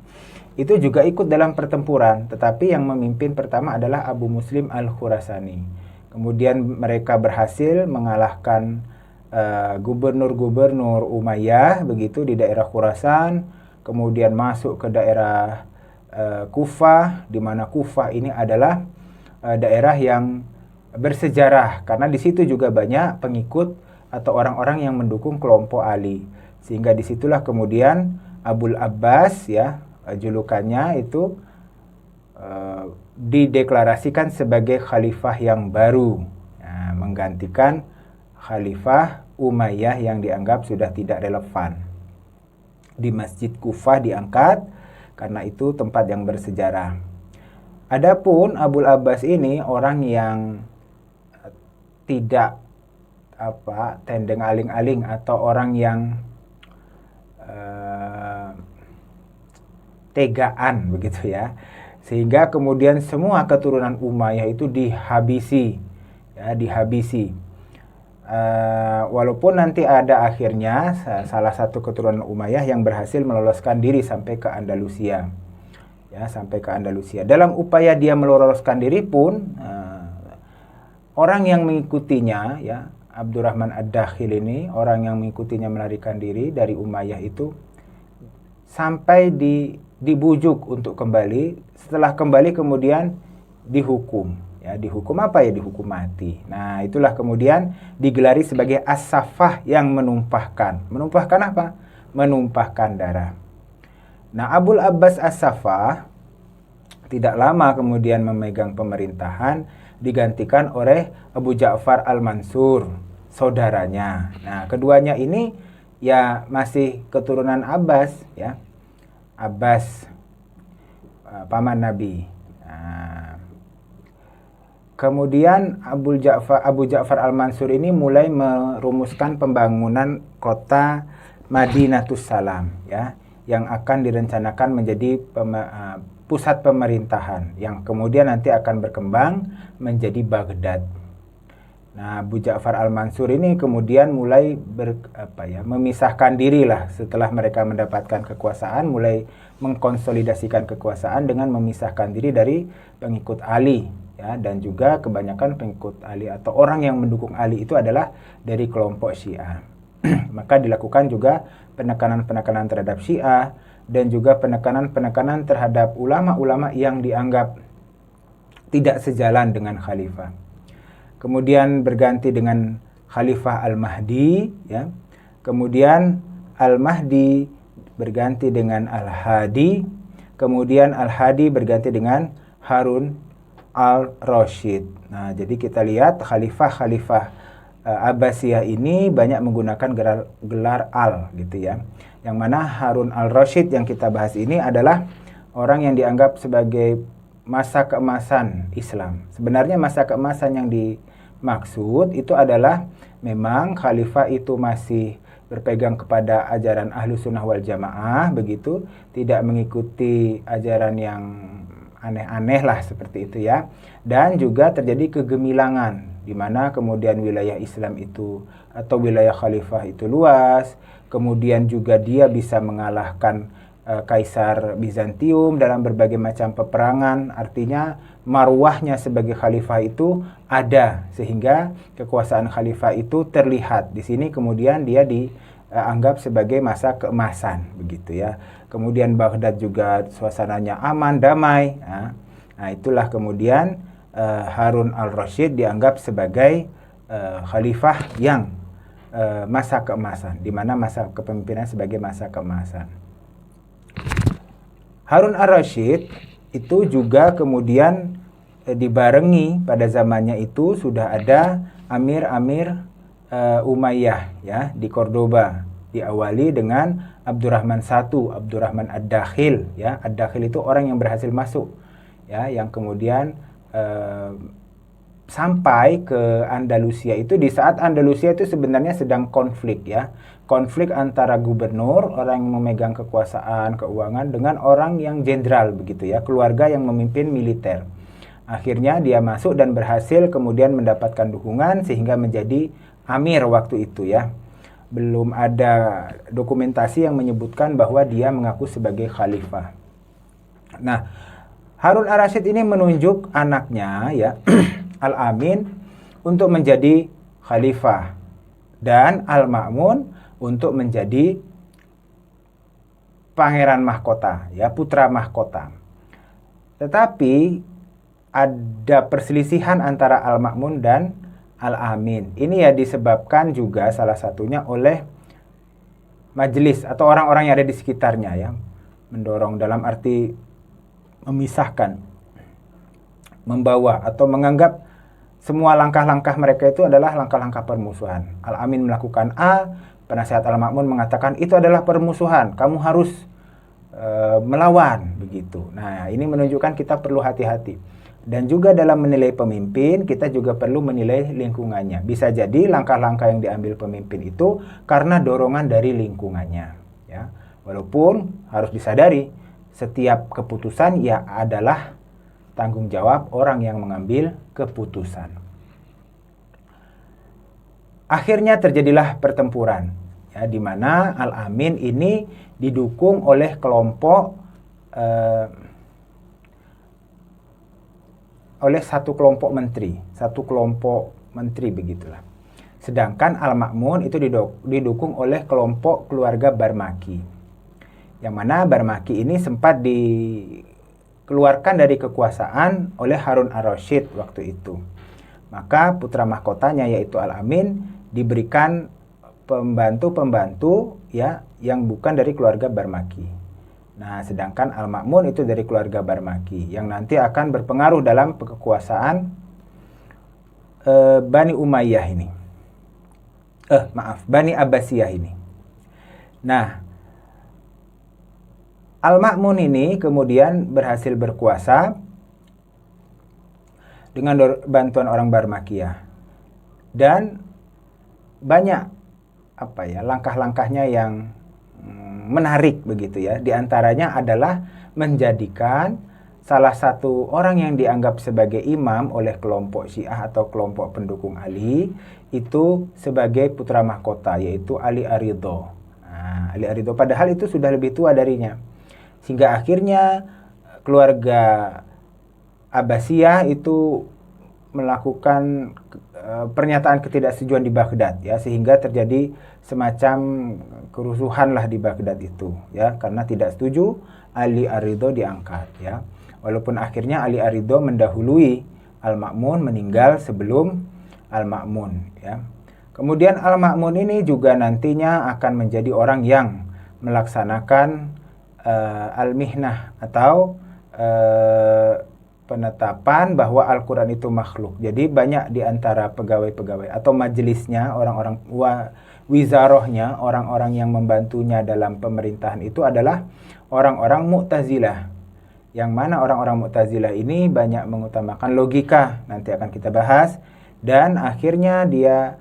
itu juga ikut dalam pertempuran, tetapi yang memimpin pertama adalah Abu Muslim Al-Khurasani. Kemudian mereka berhasil mengalahkan gubernur-gubernur Umayyah, begitu, di daerah Khurasan, kemudian masuk ke daerah Kufah, di mana Kufah ini adalah daerah yang bersejarah karena di situ juga banyak pengikut atau orang-orang yang mendukung kelompok Ali, sehingga disitulah kemudian Abul Abbas, ya, julukannya itu dideklarasikan sebagai khalifah yang baru, menggantikan Khalifah Umayyah yang dianggap sudah tidak relevan. Di Masjid Kufah diangkat karena itu tempat yang bersejarah. Adapun Abul Abbas ini orang yang tidak tendeng aling-aling atau orang yang tegaan begitu ya. Sehingga kemudian semua keturunan Umayyah itu dihabisi. Walaupun nanti ada akhirnya salah satu keturunan Umayyah yang berhasil meloloskan diri sampai ke Andalusia. Sampai ke Andalusia. Dalam upaya dia meloloskan diri pun orang yang mengikutinya Abdurrahman Ad-Dakhil ini, orang yang mengikutinya melarikan diri dari Umayyah itu sampai dibujuk untuk kembali. Setelah kembali kemudian dihukum. Dihukum apa ya? Dihukum mati. Nah, itulah kemudian digelari sebagai as-safah yang menumpahkan. Menumpahkan apa? Menumpahkan darah. Nah, Abul Abbas as-Safah tidak lama kemudian memegang pemerintahan, digantikan oleh Abu Ja'far al-Mansur, saudaranya. Nah, keduanya ini ya masih keturunan Abbas, ya. Abbas, paman Nabi. Nah, kemudian Abu Ja'far al-Mansur ini mulai merumuskan pembangunan kota Madinatus Salam, ya, yang akan direncanakan menjadi pusat pemerintahan yang kemudian nanti akan berkembang menjadi Baghdad. Nah, Abu Ja'far al-Mansur ini kemudian mulai memisahkan diri lah setelah mereka mendapatkan kekuasaan, mulai mengkonsolidasikan kekuasaan dengan memisahkan diri dari pengikut Ali, ya, dan juga kebanyakan pengikut Ali atau orang yang mendukung Ali itu adalah dari kelompok Syiah. Maka dilakukan juga penekanan-penekanan terhadap Syiah dan juga penekanan-penekanan terhadap ulama-ulama yang dianggap tidak sejalan dengan khalifah. Kemudian berganti dengan Khalifah Al-Mahdi, ya. Kemudian Al-Mahdi berganti dengan Al-Hadi, kemudian Al-Hadi berganti dengan Harun Al-Rashid. Nah, jadi kita lihat khalifah-khalifah Abbasiyah ini banyak menggunakan gelar al gitu ya. Yang mana Harun Al-Rashid yang kita bahas ini adalah orang yang dianggap sebagai masa keemasan Islam. Sebenarnya masa keemasan yang dimaksud itu adalah memang khalifah itu masih berpegang kepada ajaran Ahlus Sunnah wal Jamaah begitu, tidak mengikuti ajaran yang aneh-aneh lah seperti itu ya. Dan juga terjadi kegemilangan di mana kemudian wilayah Islam itu atau wilayah khalifah itu luas, kemudian juga dia bisa mengalahkan Kaisar Bizantium dalam berbagai macam peperangan. Artinya marwahnya sebagai khalifah itu ada sehingga kekuasaan khalifah itu terlihat. Di sini kemudian dia dianggap sebagai masa keemasan begitu ya. Kemudian Baghdad juga suasananya aman, damai. Nah, itulah kemudian Harun al-Rashid dianggap sebagai khalifah yang masa keemasan, di mana masa kepemimpinan sebagai masa keemasan. Harun al-Rashid itu juga kemudian dibarengi pada zamannya itu sudah ada Amir-Amir Umayyah ya di Cordoba, diawali dengan Abdurrahman I, Abdurrahman Ad-Dakhil ya. Ad-Dakhil itu orang yang berhasil masuk ya, yang kemudian sampai ke Andalusia itu di saat Andalusia itu sebenarnya sedang konflik ya. Konflik antara gubernur, orang yang memegang kekuasaan, keuangan dengan orang yang jenderal begitu ya, keluarga yang memimpin militer. Akhirnya dia masuk dan berhasil kemudian mendapatkan dukungan sehingga menjadi amir waktu itu ya. Belum ada dokumentasi yang menyebutkan bahwa dia mengaku sebagai khalifah. Nah, Harun al-Rashid ini menunjuk anaknya ya, Al-Amin untuk menjadi khalifah dan Al-Ma'mun untuk menjadi pangeran mahkota ya, putra mahkota. Tetapi ada perselisihan antara Al-Ma'mun dan Al-Amin. Ini ya disebabkan juga salah satunya oleh majelis atau orang-orang yang ada di sekitarnya ya, mendorong dalam arti memisahkan, membawa atau menganggap semua langkah-langkah mereka itu adalah langkah-langkah permusuhan. Al-Amin melakukan A, penasihat Al-Ma'mun mengatakan itu adalah permusuhan, kamu harus melawan, begitu. Nah, ini menunjukkan kita perlu hati-hati. Dan juga dalam menilai pemimpin, kita juga perlu menilai lingkungannya. Bisa jadi langkah-langkah yang diambil pemimpin itu karena dorongan dari lingkungannya. Ya. Walaupun harus disadari, setiap keputusan ya adalah tanggung jawab orang yang mengambil keputusan. Akhirnya terjadilah pertempuran, ya, di mana Al-Amin ini didukung oleh oleh satu kelompok menteri begitulah. Sedangkan Al-Ma'mun itu didukung oleh kelompok keluarga Barmaki. Yang mana Barmaki ini sempat dikeluarkan dari kekuasaan oleh Harun ar-Rasyid waktu itu. Maka putra mahkotanya yaitu Al-Amin diberikan pembantu-pembantu ya yang bukan dari keluarga Barmaki. Nah, sedangkan Al-Ma'mun itu dari keluarga Barmaki yang nanti akan berpengaruh dalam kekuasaan Bani Umayyah ini. Bani Abbasiyah ini. Nah, Al-Ma'mun ini kemudian berhasil berkuasa dengan bantuan orang Barmakiyah. Dan banyak langkah-langkahnya yang menarik begitu ya. Di antaranya adalah menjadikan salah satu orang yang dianggap sebagai imam oleh kelompok Syiah atau kelompok pendukung Ali itu sebagai putra mahkota, yaitu Ali Ar-Ridho. Nah, Ali Ar-Ridho padahal itu sudah lebih tua darinya. Sehingga akhirnya keluarga Abbasiyah itu melakukan pernyataan ketidaksetujuan di Baghdad ya, sehingga terjadi semacam kerusuhan lah di Baghdad itu ya, karena tidak setuju Ali Ar-Ridho diangkat ya. Walaupun akhirnya Ali Ar-Ridho mendahului Al-Ma'mun, meninggal sebelum Al-Ma'mun ya. Kemudian Al-Ma'mun ini juga nantinya akan menjadi orang yang melaksanakan al-mihnah atau penetapan bahwa Al-Quran itu makhluk. Jadi banyak di antara pegawai-pegawai atau majelisnya, orang-orang wizarohnya, orang-orang yang membantunya dalam pemerintahan itu adalah orang-orang Mu'tazilah. Yang mana orang-orang Mu'tazilah ini banyak mengutamakan logika, nanti akan kita bahas. Dan akhirnya dia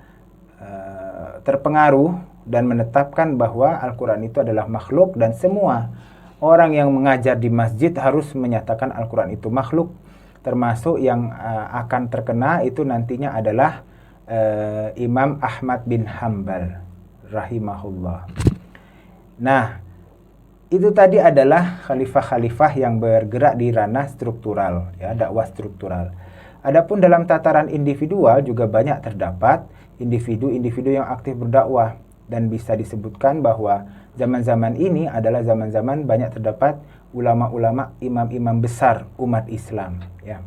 terpengaruh dan menetapkan bahwa Al-Quran itu adalah makhluk, dan semua orang yang mengajar di masjid harus menyatakan Al-Quran itu makhluk, termasuk yang akan terkena itu nantinya adalah Imam Ahmad bin Hanbal rahimahullah. Nah, itu tadi adalah khalifah-khalifah yang bergerak di ranah struktural, ya, dakwah struktural. Adapun dalam tataran individual juga banyak terdapat individu-individu yang aktif berdakwah, dan bisa disebutkan bahwa zaman-zaman ini adalah zaman-zaman banyak terdapat ulama-ulama, imam-imam besar umat Islam ya.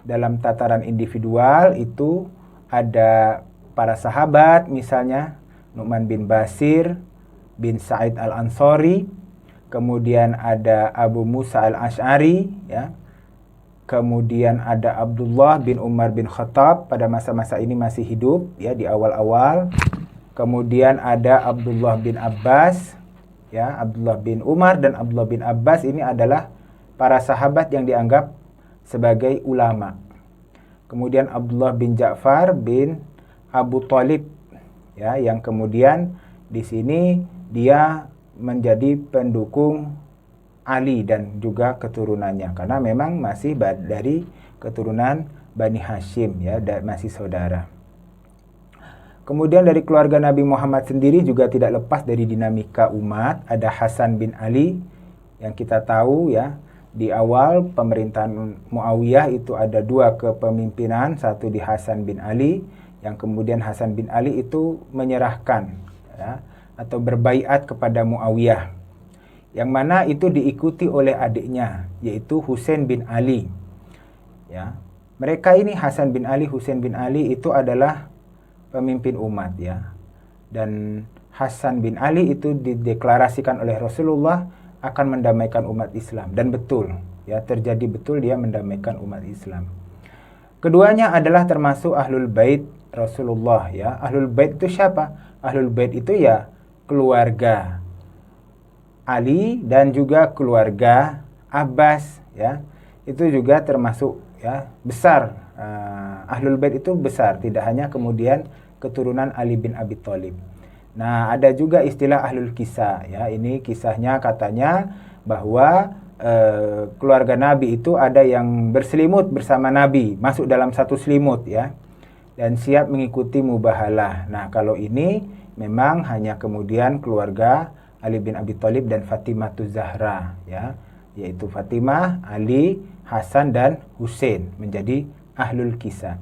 Dalam tataran individual itu ada para sahabat, misalnya Nu'man bin Bashir bin Sa'id al-Ansari, kemudian ada Abu Musa al-Ash'ari ya. Kemudian ada Abdullah bin Umar bin Khattab, pada masa-masa ini masih hidup ya, di awal-awal. Kemudian ada Abdullah bin Abbas, ya, Abdullah bin Umar dan Abdullah bin Abbas ini adalah para sahabat yang dianggap sebagai ulama. Kemudian Abdullah bin Ja'far bin Abu Thalib, ya, yang kemudian di sini dia menjadi pendukung Ali dan juga keturunannya, karena memang masih dari keturunan Bani Hashim ya, masih saudara. Kemudian dari keluarga Nabi Muhammad sendiri juga tidak lepas dari dinamika umat. Ada Hasan bin Ali yang kita tahu ya, di awal pemerintahan Muawiyah itu ada dua kepemimpinan, satu di Hasan bin Ali, yang kemudian Hasan bin Ali itu menyerahkan ya, atau berbaiat kepada Muawiyah, yang mana itu diikuti oleh adiknya yaitu Husain bin Ali ya. Mereka ini Hasan bin Ali, Husain bin Ali itu adalah pemimpin umat ya. Dan Hasan bin Ali itu dideklarasikan oleh Rasulullah akan mendamaikan umat Islam, dan betul ya, terjadi betul, dia mendamaikan umat Islam. Keduanya adalah termasuk ahlul bait Rasulullah ya. Ahlul bait itu siapa? Ahlul bait itu ya keluarga Ali dan juga keluarga Abbas ya. Itu juga termasuk ya besar. Ahlul bait itu besar, tidak hanya kemudian keturunan Ali bin Abi Thalib. Nah, ada juga istilah ahlul kisah ya. Ini kisahnya katanya bahwa keluarga Nabi itu ada yang berselimut bersama Nabi, masuk dalam satu selimut ya, dan siap mengikuti mubahalah. Nah, kalau ini memang hanya kemudian keluarga Ali bin Abi Thalib dan Fatimah Zahra ya, yaitu Fatimah, Ali, Hasan dan Husain menjadi ahlul kisah.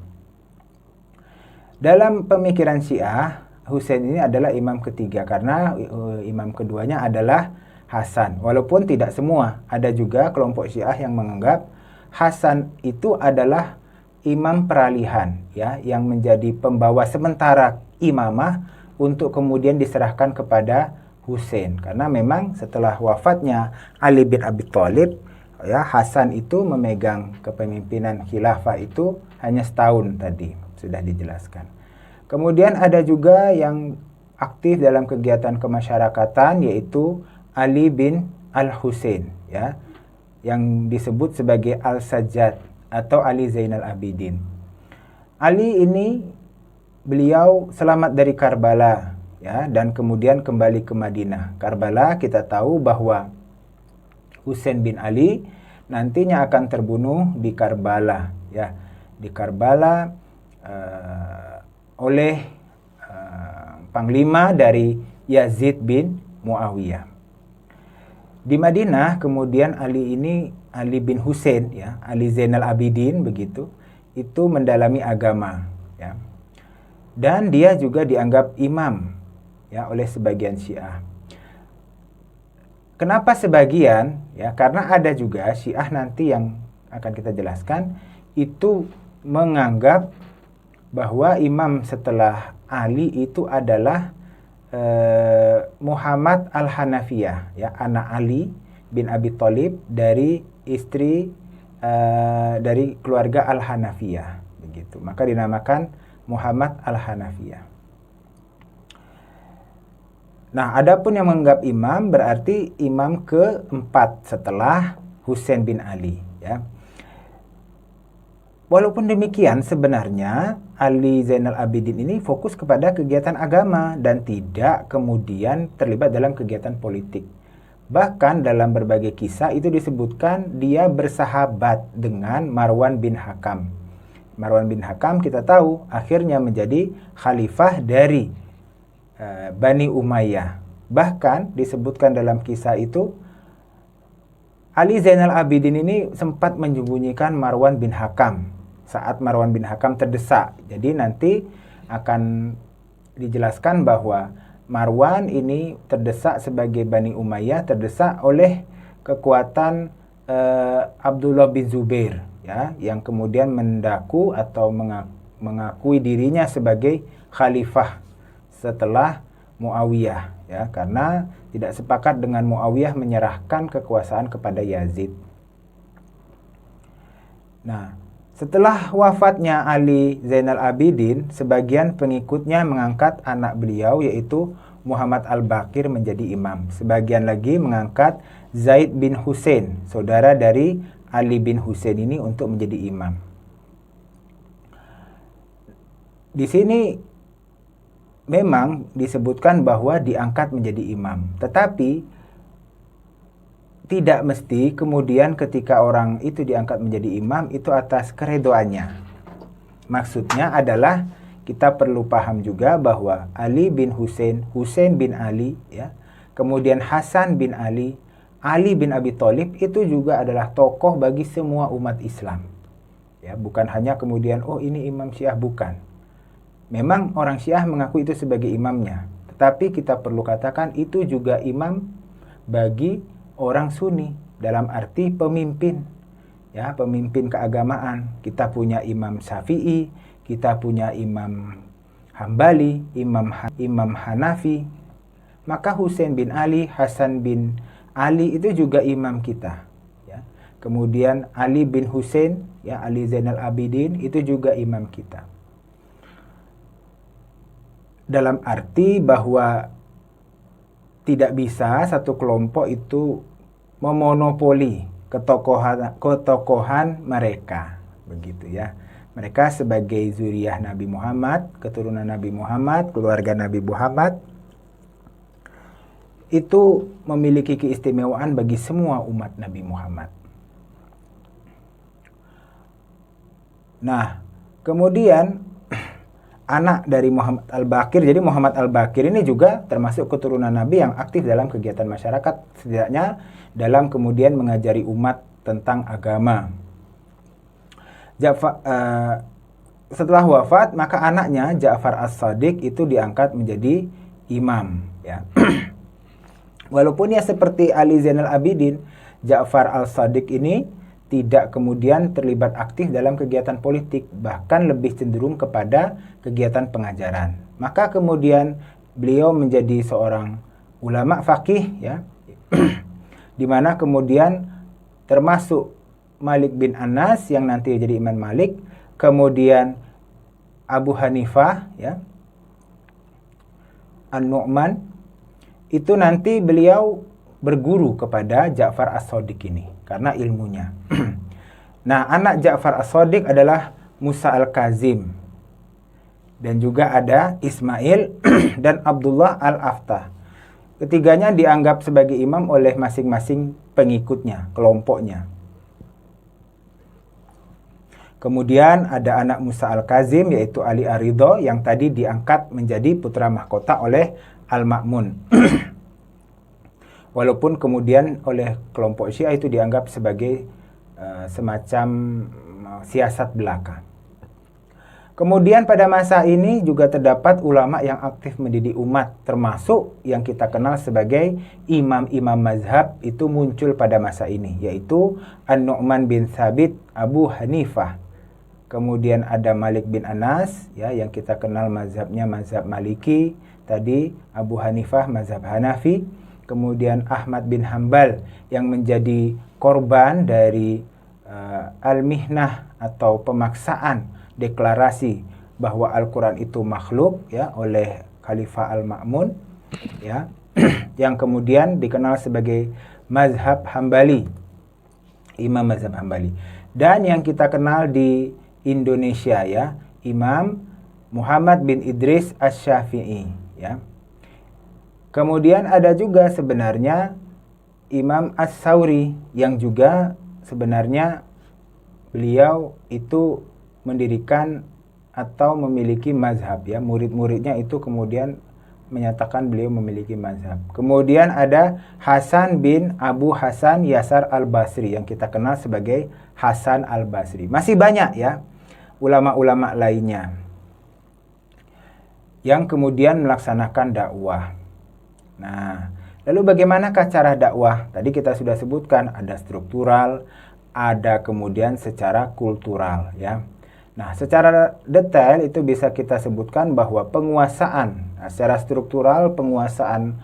Dalam pemikiran Syiah, Husain ini adalah imam ketiga karena imam keduanya adalah Hasan. Walaupun tidak semua, ada juga kelompok Syiah yang menganggap Hasan itu adalah imam peralihan ya, yang menjadi pembawa sementara imamah untuk kemudian diserahkan kepada Husain. Karena memang setelah wafatnya Ali bin Abi Thalib ya, Hasan itu memegang kepemimpinan khilafah itu hanya setahun tadi, sudah dijelaskan. Kemudian ada juga yang aktif dalam kegiatan kemasyarakatan yaitu Ali bin Al-Husain ya, yang disebut sebagai Al-Sajjad atau Ali Zainal Abidin. Ali ini beliau selamat dari Karbala ya, dan kemudian kembali ke Madinah. Karbala kita tahu bahwa Husain bin Ali nantinya akan terbunuh di Karbala ya, di Karbala oleh panglima dari Yazid bin Muawiyah. Di Madinah kemudian Ali bin Husain ya, Ali Zainal Abidin begitu, itu mendalami agama ya. Dan dia juga dianggap imam ya oleh sebagian Syiah. Kenapa sebagian? Ya, karena ada juga Syiah nanti yang akan kita jelaskan itu menganggap bahwa imam setelah Ali itu adalah Muhammad Al-Hanafiyah ya, anak Ali bin Abi Thalib dari istri dari keluarga Al-Hanafiyah begitu. Maka dinamakan Muhammad Al-Hanafiyah. Nah, adapun yang menganggap imam berarti imam keempat setelah Husain bin Ali ya. Walaupun demikian sebenarnya Ali Zainal Abidin ini fokus kepada kegiatan agama dan tidak kemudian terlibat dalam kegiatan politik. Bahkan dalam berbagai kisah itu disebutkan dia bersahabat dengan Marwan bin Hakam. Marwan bin Hakam kita tahu akhirnya menjadi khalifah dari Bani Umayyah. Bahkan disebutkan dalam kisah itu Ali Zainal Abidin ini sempat menyembunyikan Marwan bin Hakam saat Marwan bin Hakam terdesak. Jadi nanti akan dijelaskan bahwa Marwan ini terdesak sebagai Bani Umayyah, terdesak oleh kekuatan Abdullah bin Zubair ya, yang kemudian mendaku atau mengakui dirinya sebagai khalifah setelah Muawiyah ya, karena tidak sepakat dengan Muawiyah menyerahkan kekuasaan kepada Yazid. Nah, setelah wafatnya Ali Zainal Abidin, sebagian pengikutnya mengangkat anak beliau yaitu Muhammad Al-Baqir menjadi imam. Sebagian lagi mengangkat Zaid bin Husain, saudara dari Ali bin Husain ini untuk menjadi imam. Di sini memang disebutkan bahwa diangkat menjadi imam, tetapi tidak mesti kemudian ketika orang itu diangkat menjadi imam itu atas keredoannya. Maksudnya adalah kita perlu paham juga bahwa Ali bin Husain, Husain bin Ali ya, kemudian Hasan bin Ali, Ali bin Abi Thalib itu juga adalah tokoh bagi semua umat Islam. Ya, bukan hanya kemudian oh ini imam Syiah, bukan. Memang orang Syiah mengaku itu sebagai imamnya, tetapi kita perlu katakan itu juga imam bagi orang Sunni dalam arti pemimpin ya, pemimpin keagamaan. Kita punya Imam Syafi'i, kita punya Imam Hambali, Imam Hanafi. Maka Husain bin Ali, Hasan bin Ali itu juga imam kita ya. Kemudian Ali bin Husain, ya, Ali Zainal Abidin, itu juga imam kita. Dalam arti bahwa tidak bisa satu kelompok itu memonopoli ketokohan mereka, begitu ya. Mereka sebagai zuriyah Nabi Muhammad, keturunan Nabi Muhammad, keluarga Nabi Muhammad, itu memiliki keistimewaan bagi semua umat Nabi Muhammad. Nah, kemudian anak dari Muhammad Al-Baqir, jadi Muhammad Al-Baqir ini juga termasuk keturunan Nabi yang aktif dalam kegiatan masyarakat, setidaknya dalam kemudian mengajari umat tentang agama. Setelah wafat, maka anaknya Ja'far As-Shadiq itu diangkat menjadi imam, ya. Walaupun ya seperti Ali Zainal Abidin, Ja'far As-Shadiq ini tidak kemudian terlibat aktif dalam kegiatan politik, bahkan lebih cenderung kepada kegiatan pengajaran. Maka kemudian beliau menjadi seorang ulama faqih, ya, di mana kemudian termasuk Malik bin Anas yang nanti jadi Imam Malik, kemudian Abu Hanifah, ya, An-Nu'man, itu nanti beliau berguru kepada Ja'far As-Shadiq ini karena ilmunya. Nah, anak Ja'far As-Shadiq adalah Musa Al-Kazim, dan juga ada Ismail dan Abdullah Al-Aftah. Ketiganya dianggap sebagai imam oleh masing-masing pengikutnya, kelompoknya. Kemudian ada anak Musa Al-Kazim, yaitu Ali Ar-Ridho, yang tadi diangkat menjadi putra mahkota oleh Al-Ma'mun. Walaupun kemudian oleh kelompok Syiah itu dianggap sebagai semacam siasat belaka. Kemudian pada masa ini juga terdapat ulama yang aktif mendidik umat, termasuk yang kita kenal sebagai imam-imam mazhab itu muncul pada masa ini, yaitu An-Nu'man bin Thabit, Abu Hanifah. Kemudian ada Malik bin Anas, ya, yang kita kenal mazhabnya mazhab Maliki, tadi Abu Hanifah mazhab Hanafi. Kemudian Ahmad bin Hambal yang menjadi korban dari al-mihnah atau pemaksaan deklarasi bahwa Al-Quran itu makhluk, ya, oleh Khalifah Al-Ma'mun, ya, yang kemudian dikenal sebagai mazhab Hambali, imam mazhab Hambali. Dan yang kita kenal di Indonesia, ya, Imam Muhammad bin Idris Asy-Syafi'i, ya. Kemudian ada juga sebenarnya Imam As-Sawri yang juga sebenarnya beliau itu mendirikan atau memiliki mazhab, ya. Murid-muridnya itu kemudian menyatakan beliau memiliki mazhab. Kemudian ada Hasan bin Abu Hasan Yasar Al-Basri yang kita kenal sebagai Hasan Al-Basri. Masih banyak, ya, ulama-ulama lainnya yang kemudian melaksanakan dakwah. Nah, lalu bagaimanakah cara dakwah? Tadi kita sudah sebutkan ada struktural, ada kemudian secara kultural, ya. Nah, secara detail itu bisa kita sebutkan bahwa penguasaan, secara struktural penguasaan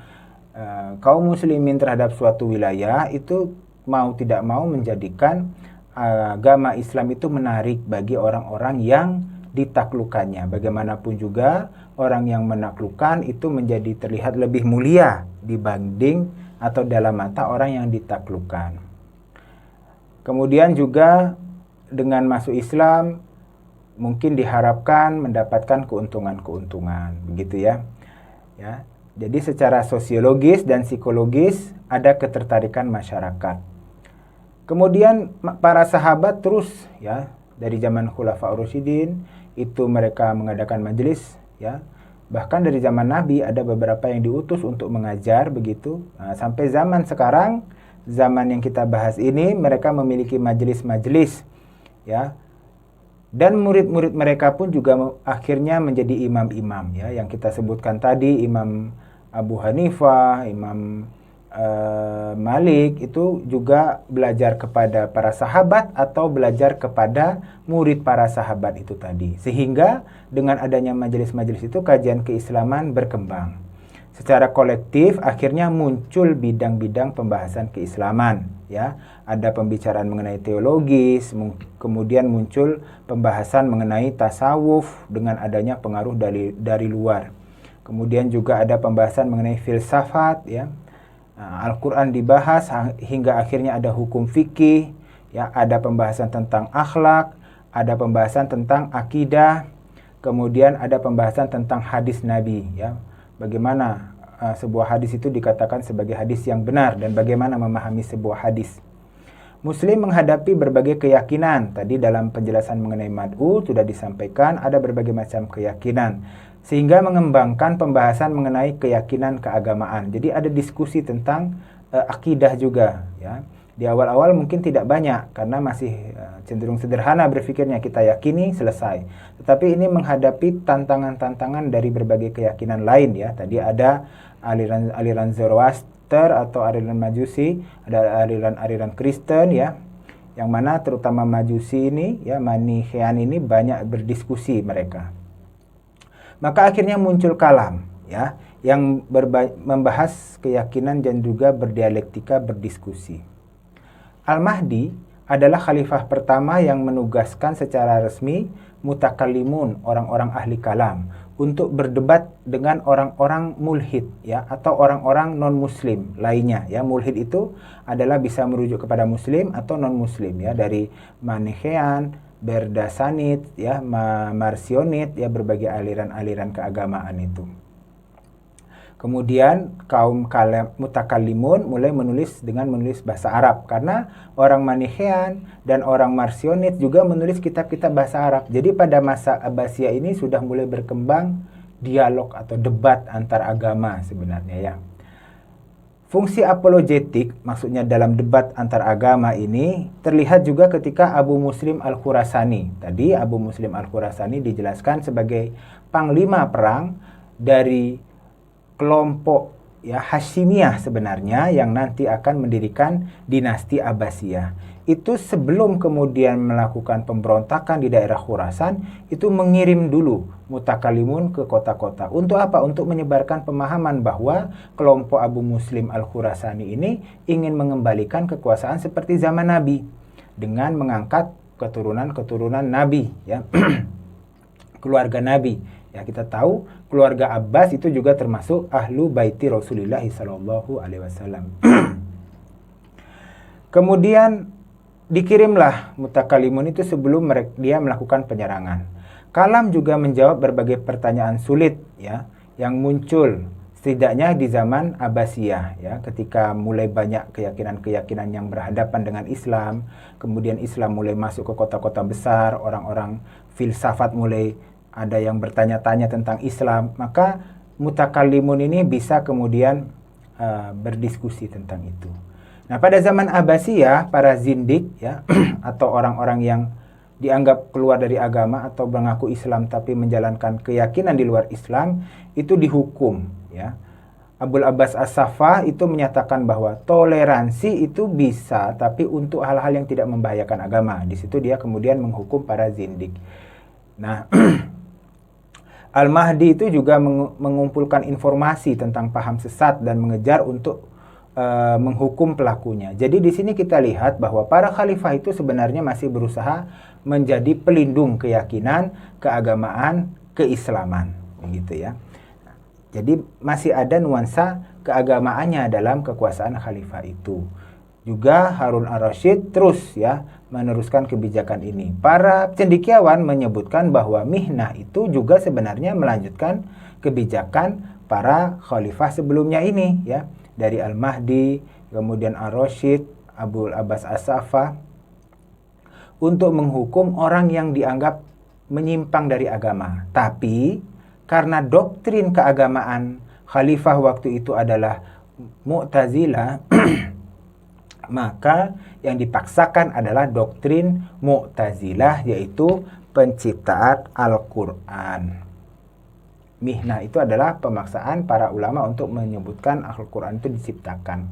kaum muslimin terhadap suatu wilayah itu mau tidak mau menjadikan agama Islam itu menarik bagi orang-orang yang ditaklukkannya. Bagaimanapun juga orang yang menaklukkan itu menjadi terlihat lebih mulia dibanding atau dalam mata orang yang ditaklukkan. Kemudian juga dengan masuk Islam mungkin diharapkan mendapatkan keuntungan-keuntungan, begitu ya. Ya. Jadi secara sosiologis dan psikologis ada ketertarikan masyarakat. Kemudian para sahabat terus, ya, dari zaman Khulafaur Rasyidin itu mereka mengadakan majelis, ya. Bahkan dari zaman Nabi ada beberapa yang diutus untuk mengajar, begitu. Nah, sampai zaman sekarang, zaman yang kita bahas ini, mereka memiliki majelis-majelis, ya. Dan murid-murid mereka pun juga akhirnya menjadi imam-imam, ya, yang kita sebutkan tadi, Imam Abu Hanifah, Imam Malik itu juga belajar kepada para sahabat atau belajar kepada murid para sahabat itu tadi. Sehingga dengan adanya majelis-majelis itu kajian keislaman berkembang. secara kolektif akhirnya muncul bidang-bidang pembahasan keislaman, ya. Ada pembicaraan mengenai teologis, kemudian muncul pembahasan mengenai tasawuf dengan adanya pengaruh dari luar. Kemudian juga ada pembahasan mengenai filsafat, ya. Al-Quran dibahas hingga akhirnya ada hukum fikih, ya. Ada pembahasan tentang akhlak, ada pembahasan tentang akidah, kemudian ada pembahasan tentang hadis Nabi, ya. Bagaimana sebuah hadis itu dikatakan sebagai hadis yang benar dan bagaimana memahami sebuah hadis. Muslim menghadapi berbagai keyakinan. Tadi dalam penjelasan mengenai mad'u sudah disampaikan ada berbagai macam keyakinan. Sehingga mengembangkan pembahasan mengenai keyakinan keagamaan. Jadi ada diskusi tentang akidah juga, ya. Di awal-awal mungkin tidak banyak karena masih cenderung sederhana berpikirnya, kita yakini selesai. Tetapi ini menghadapi tantangan-tantangan dari berbagai keyakinan lain, ya. Tadi ada aliran Zoroaster atau aliran Majusi, ada aliran Kristen, ya. Yang mana terutama Majusi ini, ya, Manichean ini banyak berdiskusi mereka. Maka akhirnya muncul kalam, ya, yang membahas keyakinan dan juga berdialektika, berdiskusi. Al-Mahdi adalah khalifah pertama yang menugaskan secara resmi mutakallimun, orang-orang ahli kalam, untuk berdebat dengan orang-orang mulhid, ya, atau orang-orang non-muslim lainnya, ya. Mulhid itu adalah bisa merujuk kepada muslim atau non-muslim, ya, dari Manichean, Berdasanit, ya, Marcionit, ya, berbagai aliran-aliran keagamaan itu. Kemudian kaum mutakallimun mulai menulis bahasa Arab karena orang Manichean dan orang Marcionit juga menulis kitab-kitab bahasa Arab. Jadi pada masa Abbasiyah ini sudah mulai berkembang dialog atau debat antar agama sebenarnya, ya. Fungsi apologetik, maksudnya dalam debat antar agama ini terlihat juga ketika Abu Muslim Al-Khurasani. Tadi Abu Muslim Al-Khurasani dijelaskan sebagai panglima perang dari kelompok, ya, Hashimiyah sebenarnya yang nanti akan mendirikan dinasti Abbasiyah. Itu sebelum kemudian melakukan pemberontakan di daerah Khurasan, itu mengirim dulu mutakallimun ke kota-kota. Untuk apa? Untuk menyebarkan pemahaman bahwa kelompok Abu Muslim Al-Khurasani ini ingin mengembalikan kekuasaan seperti zaman Nabi dengan mengangkat keturunan-keturunan Nabi, ya. Keluarga Nabi. Ya, kita tahu keluarga Abbas itu juga termasuk ahlu baiti Rasulullah sallallahu alaihi wasallam. Kemudian dikirimlah mutakallimun itu sebelum dia melakukan penyerangan. Kalam juga menjawab berbagai pertanyaan sulit, ya, yang muncul setidaknya di zaman Abbasiyah, ya, ketika mulai banyak keyakinan-keyakinan yang berhadapan dengan Islam, kemudian Islam mulai masuk ke kota-kota besar, orang-orang filsafat mulai ada yang bertanya-tanya tentang Islam, maka mutakallimun ini bisa kemudian berdiskusi tentang itu. Nah, pada zaman Abbasiyah, para zindik, ya, atau orang-orang yang dianggap keluar dari agama atau mengaku Islam tapi menjalankan keyakinan di luar Islam, itu dihukum, ya. Abul Abbas As-Saffah itu menyatakan bahwa toleransi itu bisa, tapi untuk hal-hal yang tidak membahayakan agama. Di situ dia kemudian menghukum para zindik. Nah, Al-Mahdi itu juga mengumpulkan informasi tentang paham sesat dan mengejar untuk menghukum pelakunya. Jadi di sini kita lihat bahwa para khalifah itu sebenarnya masih berusaha menjadi pelindung keyakinan, keagamaan, keislaman, begitu, ya. Jadi masih ada nuansa keagamaannya dalam kekuasaan khalifah itu. Juga Harun ar-Rasyid terus, ya, meneruskan kebijakan ini. Para cendekiawan menyebutkan bahwa mihnah itu juga sebenarnya melanjutkan kebijakan para khalifah sebelumnya ini, ya, dari Al-Mahdi, kemudian ar-Rasyid, Abul Abbas As-Saffah, untuk menghukum orang yang dianggap menyimpang dari agama. Tapi karena doktrin keagamaan khalifah waktu itu adalah Mu'tazilah, maka yang dipaksakan adalah doktrin Mu'tazilah, yaitu penciptaan Al-Quran. Mihnah itu adalah pemaksaan para ulama untuk menyebutkan Al-Quran itu diciptakan.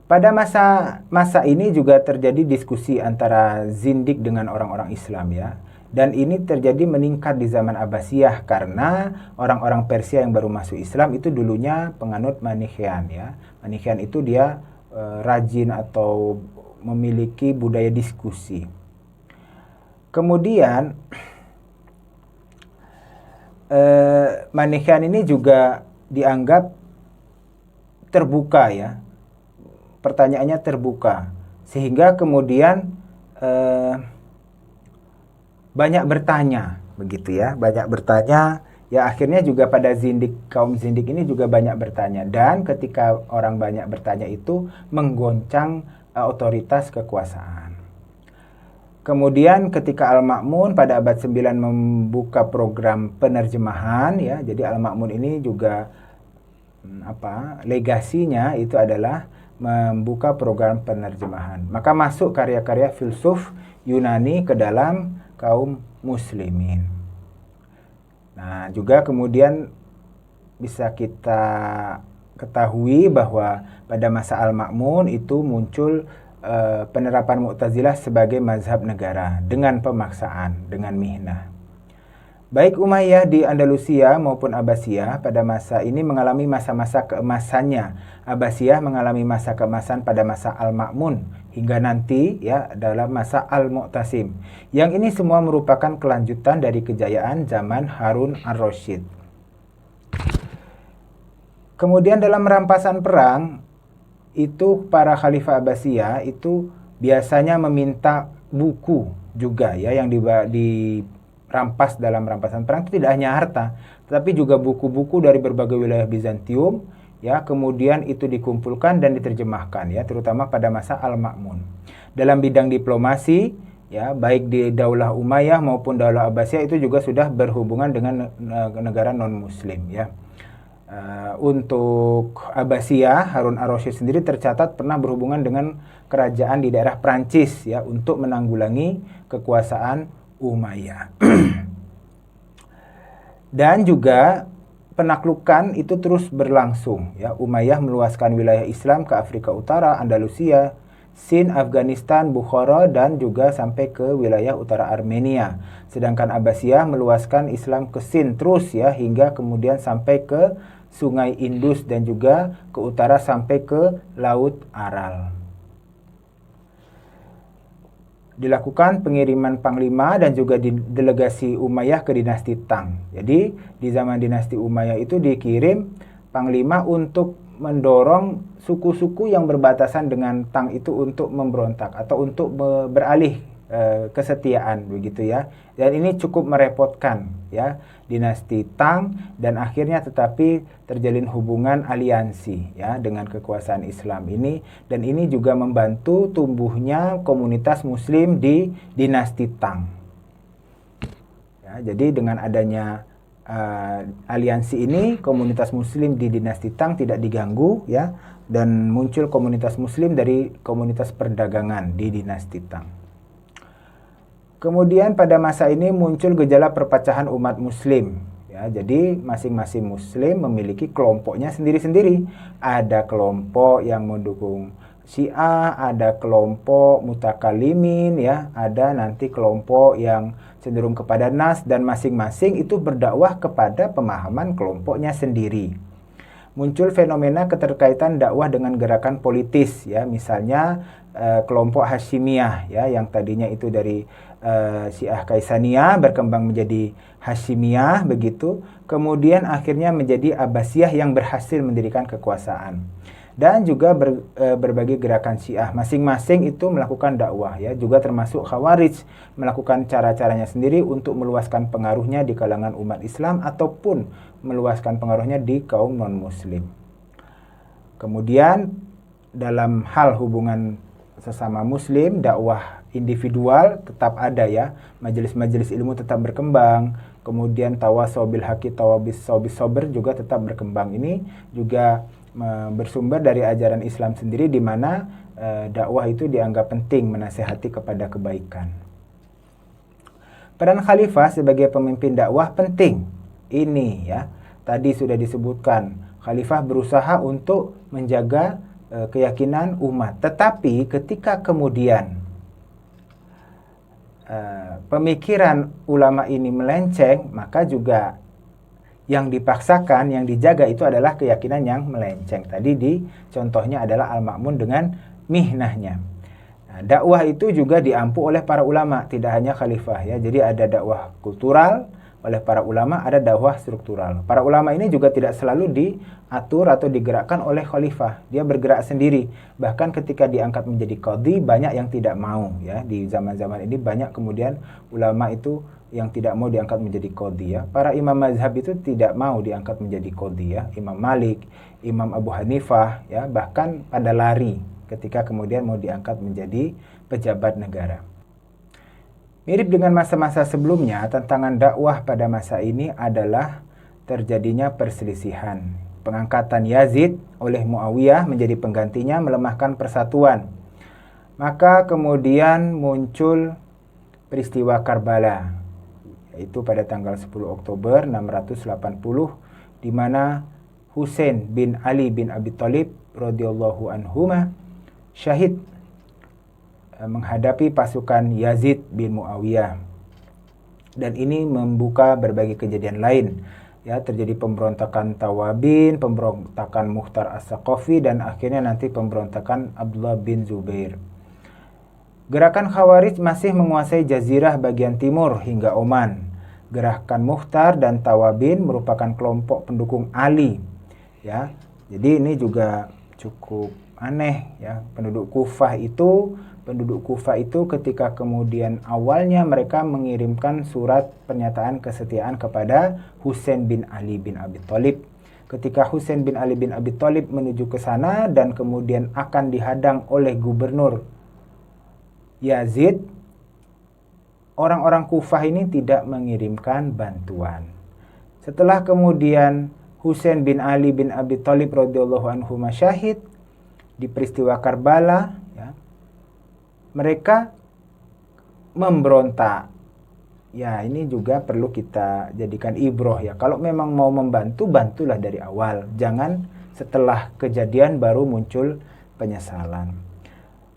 Pada masa ini juga terjadi diskusi antara zindik dengan orang-orang Islam, ya. Dan ini terjadi meningkat di zaman Abbasiyah karena orang-orang Persia yang baru masuk Islam itu dulunya penganut Manichean ya. Manichean itu dia rajin atau memiliki budaya diskusi. Kemudian Manichean ini juga dianggap terbuka ya. Pertanyaannya terbuka. Sehingga kemudian banyak bertanya begitu ya, banyak bertanya ya, akhirnya juga pada kaum zindik ini juga banyak bertanya, dan ketika orang banyak bertanya itu menggoncang otoritas kekuasaan. Kemudian ketika Al-Ma'mun pada abad 9 membuka program penerjemahan ya, jadi Al-Ma'mun ini juga legasinya itu adalah membuka program penerjemahan. Maka masuk karya-karya filsuf Yunani ke dalam kaum muslimin. Nah, juga kemudian bisa kita ketahui bahwa pada masa Al-Ma'mun itu muncul penerapan Mu'tazilah sebagai mazhab negara dengan pemaksaan, dengan mihnah. Baik Umayyah di Andalusia maupun Abbasiyah pada masa ini mengalami masa-masa keemasannya. Abbasiyah mengalami masa keemasan pada masa Al-Ma'mun hingga nanti ya dalam masa Al-Mu'tasim. Yang ini semua merupakan kelanjutan dari kejayaan zaman Harun ar-Rasyid. Kemudian dalam rampasan perang itu para khalifah Abbasiyah itu biasanya meminta buku juga ya, yang dirampas dalam rampasan perang itu tidak hanya harta, tetapi juga buku-buku dari berbagai wilayah Bizantium ya, kemudian itu dikumpulkan dan diterjemahkan ya, terutama pada masa Al-Ma'mun. Dalam bidang diplomasi ya, baik di Daulah Umayyah maupun Daulah Abbasiyah itu juga sudah berhubungan dengan negara non-muslim ya. Untuk Abbasiyah, Harun ar-Rasyid sendiri tercatat pernah berhubungan dengan kerajaan di daerah Prancis ya, untuk menanggulangi kekuasaan Umayyah. Dan juga penaklukan itu terus berlangsung ya. Umayyah meluaskan wilayah Islam ke Afrika Utara, Andalusia, Sind, Afghanistan, Bukhara, dan juga sampai ke wilayah utara Armenia. Sedangkan Abbasiyah meluaskan Islam ke Sind terus ya, hingga kemudian sampai ke Sungai Indus dan juga ke utara sampai ke Laut Aral. Dilakukan pengiriman panglima dan juga delegasi Umayyah ke dinasti Tang. Jadi di zaman dinasti Umayyah itu dikirim panglima untuk mendorong suku-suku yang berbatasan dengan Tang itu untuk memberontak atau untuk beralih kesetiaan begitu ya. Dan ini cukup merepotkan ya dinasti Tang, dan akhirnya tetapi terjalin hubungan aliansi ya dengan kekuasaan Islam ini, dan ini juga membantu tumbuhnya komunitas muslim di dinasti Tang. Ya, jadi dengan adanya aliansi ini, komunitas muslim di dinasti Tang tidak diganggu ya, dan muncul komunitas muslim dari komunitas perdagangan di dinasti Tang. Kemudian pada masa ini muncul gejala perpecahan umat muslim ya, jadi masing-masing muslim memiliki kelompoknya sendiri-sendiri. Ada kelompok yang mendukung Syiah, ada kelompok mutakalimin ya, ada nanti kelompok yang cenderung kepada Nas, dan masing-masing itu berdakwah kepada pemahaman kelompoknya sendiri. Muncul fenomena keterkaitan dakwah dengan gerakan politis ya, misalnya kelompok Hashimiyah ya, yang tadinya itu dari Syiah Kaisaniyah berkembang menjadi Hashimiyah begitu, kemudian akhirnya menjadi Abbasiyah yang berhasil mendirikan kekuasaan. Dan juga berbagai gerakan Syiah, masing-masing itu melakukan dakwah ya, juga termasuk Khawarij melakukan cara-caranya sendiri untuk meluaskan pengaruhnya di kalangan umat Islam ataupun meluaskan pengaruhnya di kaum non-muslim. Kemudian dalam hal hubungan sesama muslim, dakwah individual tetap ada ya, majelis-majelis ilmu tetap berkembang, kemudian tawasau bil haqqi tawabis sabr juga tetap berkembang. Ini juga bersumber dari ajaran Islam sendiri, di mana dakwah itu dianggap penting, menasihati kepada kebaikan. Peran khalifah sebagai pemimpin dakwah penting. Ini ya, tadi sudah disebutkan, khalifah berusaha untuk menjaga keyakinan umat. Tetapi ketika kemudian pemikiran ulama ini melenceng, maka juga yang dipaksakan, yang dijaga itu adalah keyakinan yang melenceng. Tadi contohnya adalah Al-Ma'mun dengan mihnahnya. Nah, dakwah itu juga diampu oleh para ulama, tidak hanya khalifah ya. Jadi ada dakwah kultural oleh para ulama, ada dakwah struktural. Para ulama ini juga tidak selalu diatur atau digerakkan oleh khalifah. Dia bergerak sendiri. Bahkan ketika diangkat menjadi qadhi, banyak yang tidak mau ya. Di zaman-zaman ini banyak kemudian ulama itu yang tidak mau diangkat menjadi qadhi ya. Para imam mazhab itu tidak mau diangkat menjadi qadhi ya. Imam Malik, Imam Abu Hanifah ya, bahkan pada lari ketika kemudian mau diangkat menjadi pejabat negara. Mirip dengan masa-masa sebelumnya, tantangan dakwah pada masa ini adalah terjadinya perselisihan. Pengangkatan Yazid oleh Muawiyah menjadi penggantinya melemahkan persatuan. Maka kemudian muncul peristiwa Karbala, yaitu pada tanggal 10 Oktober 680, di mana Husain bin Ali bin Abi Thalib radhiyallahu anhuma syahid menghadapi pasukan Yazid bin Muawiyah. Dan ini membuka berbagai kejadian lain. Ya, terjadi pemberontakan Tawabin, pemberontakan Mukhtar As-Saqafi, dan akhirnya nanti pemberontakan Abdullah bin Zubair. Gerakan Khawarij masih menguasai jazirah bagian timur hingga Oman. Gerakan Mukhtar dan Tawabin merupakan kelompok pendukung Ali. Ya, jadi ini juga cukup aneh ya. Penduduk Kufah itu ketika kemudian awalnya mereka mengirimkan surat pernyataan kesetiaan kepada Husain bin Ali bin Abi Thalib. Ketika Husain bin Ali bin Abi Thalib menuju ke sana dan kemudian akan dihadang oleh gubernur Yazid, orang-orang Kufah ini tidak mengirimkan bantuan. Setelah kemudian Husain bin Ali bin Abi Thalib radhiyallahu anhu syahid di peristiwa Karbala, ya, mereka memberontak. Ya, ini juga perlu kita jadikan ibroh ya. Kalau memang mau membantu, bantulah dari awal. Jangan setelah kejadian baru muncul penyesalan.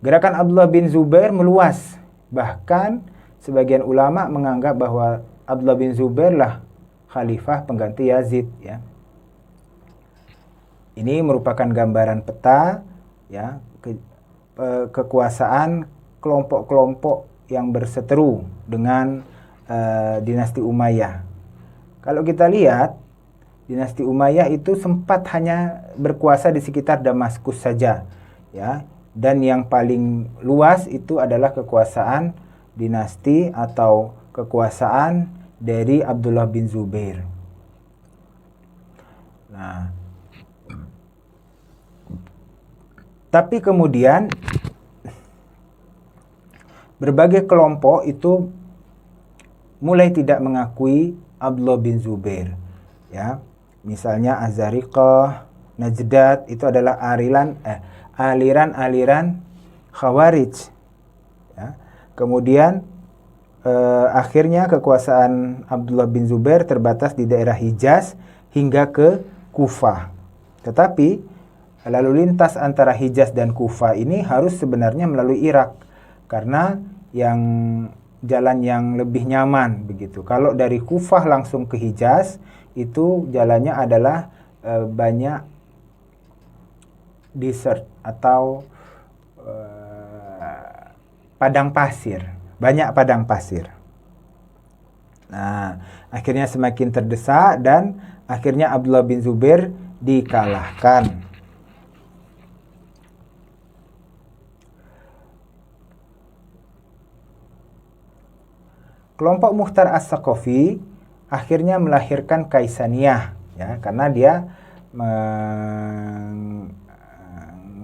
Gerakan Abdullah bin Zubair meluas. Bahkan sebagian ulama menganggap bahwa Abdullah bin Zubair lah khalifah pengganti Yazid ya. Ini merupakan gambaran peta ya kekuasaan kelompok-kelompok yang berseteru dengan dinasti Umayyah. Kalau kita lihat, dinasti Umayyah itu sempat hanya berkuasa di sekitar Damaskus saja, ya. Dan yang paling luas itu adalah kekuasaan dinasti atau kekuasaan dari Abdullah bin Zubair. Nah, tapi kemudian berbagai kelompok itu mulai tidak mengakui Abdullah bin Zubair. Ya, misalnya Azariqah, Najdat itu adalah aliran-aliran Khawarij. Ya. Kemudian akhirnya kekuasaan Abdullah bin Zubair terbatas di daerah Hijaz hingga ke Kufah. Tetapi lalu lintas antara Hijaz dan Kufah ini harus sebenarnya melalui Irak, karena jalan yang lebih nyaman begitu. Kalau dari Kufah langsung ke Hijaz itu jalannya adalah banyak desert atau padang pasir, banyak padang pasir. Nah, akhirnya semakin terdesak dan akhirnya Abdullah bin Zubair dikalahkan. Kelompok Mukhtar As-Saqafi akhirnya melahirkan Kaisaniyah, ya, karena dia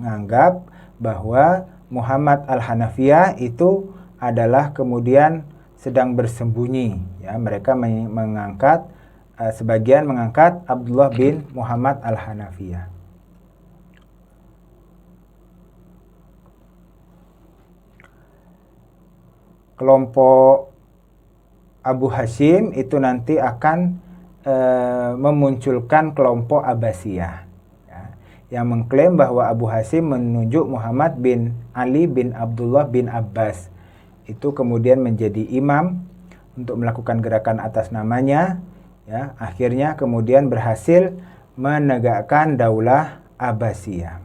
menganggap bahwa Muhammad Al-Hanafiyah itu adalah kemudian sedang bersembunyi. Ya, mereka mengangkat, sebagian mengangkat Abdullah bin Muhammad Al-Hanafiyah. Kelompok Abu Hashim itu nanti akan memunculkan kelompok Abbasiyah, ya, yang mengklaim bahwa Abu Hashim menunjuk Muhammad bin Ali bin Abdullah bin Abbas. itu kemudian menjadi imam untuk melakukan gerakan atas namanya, ya, akhirnya kemudian berhasil menegakkan Daulah Abbasiyah.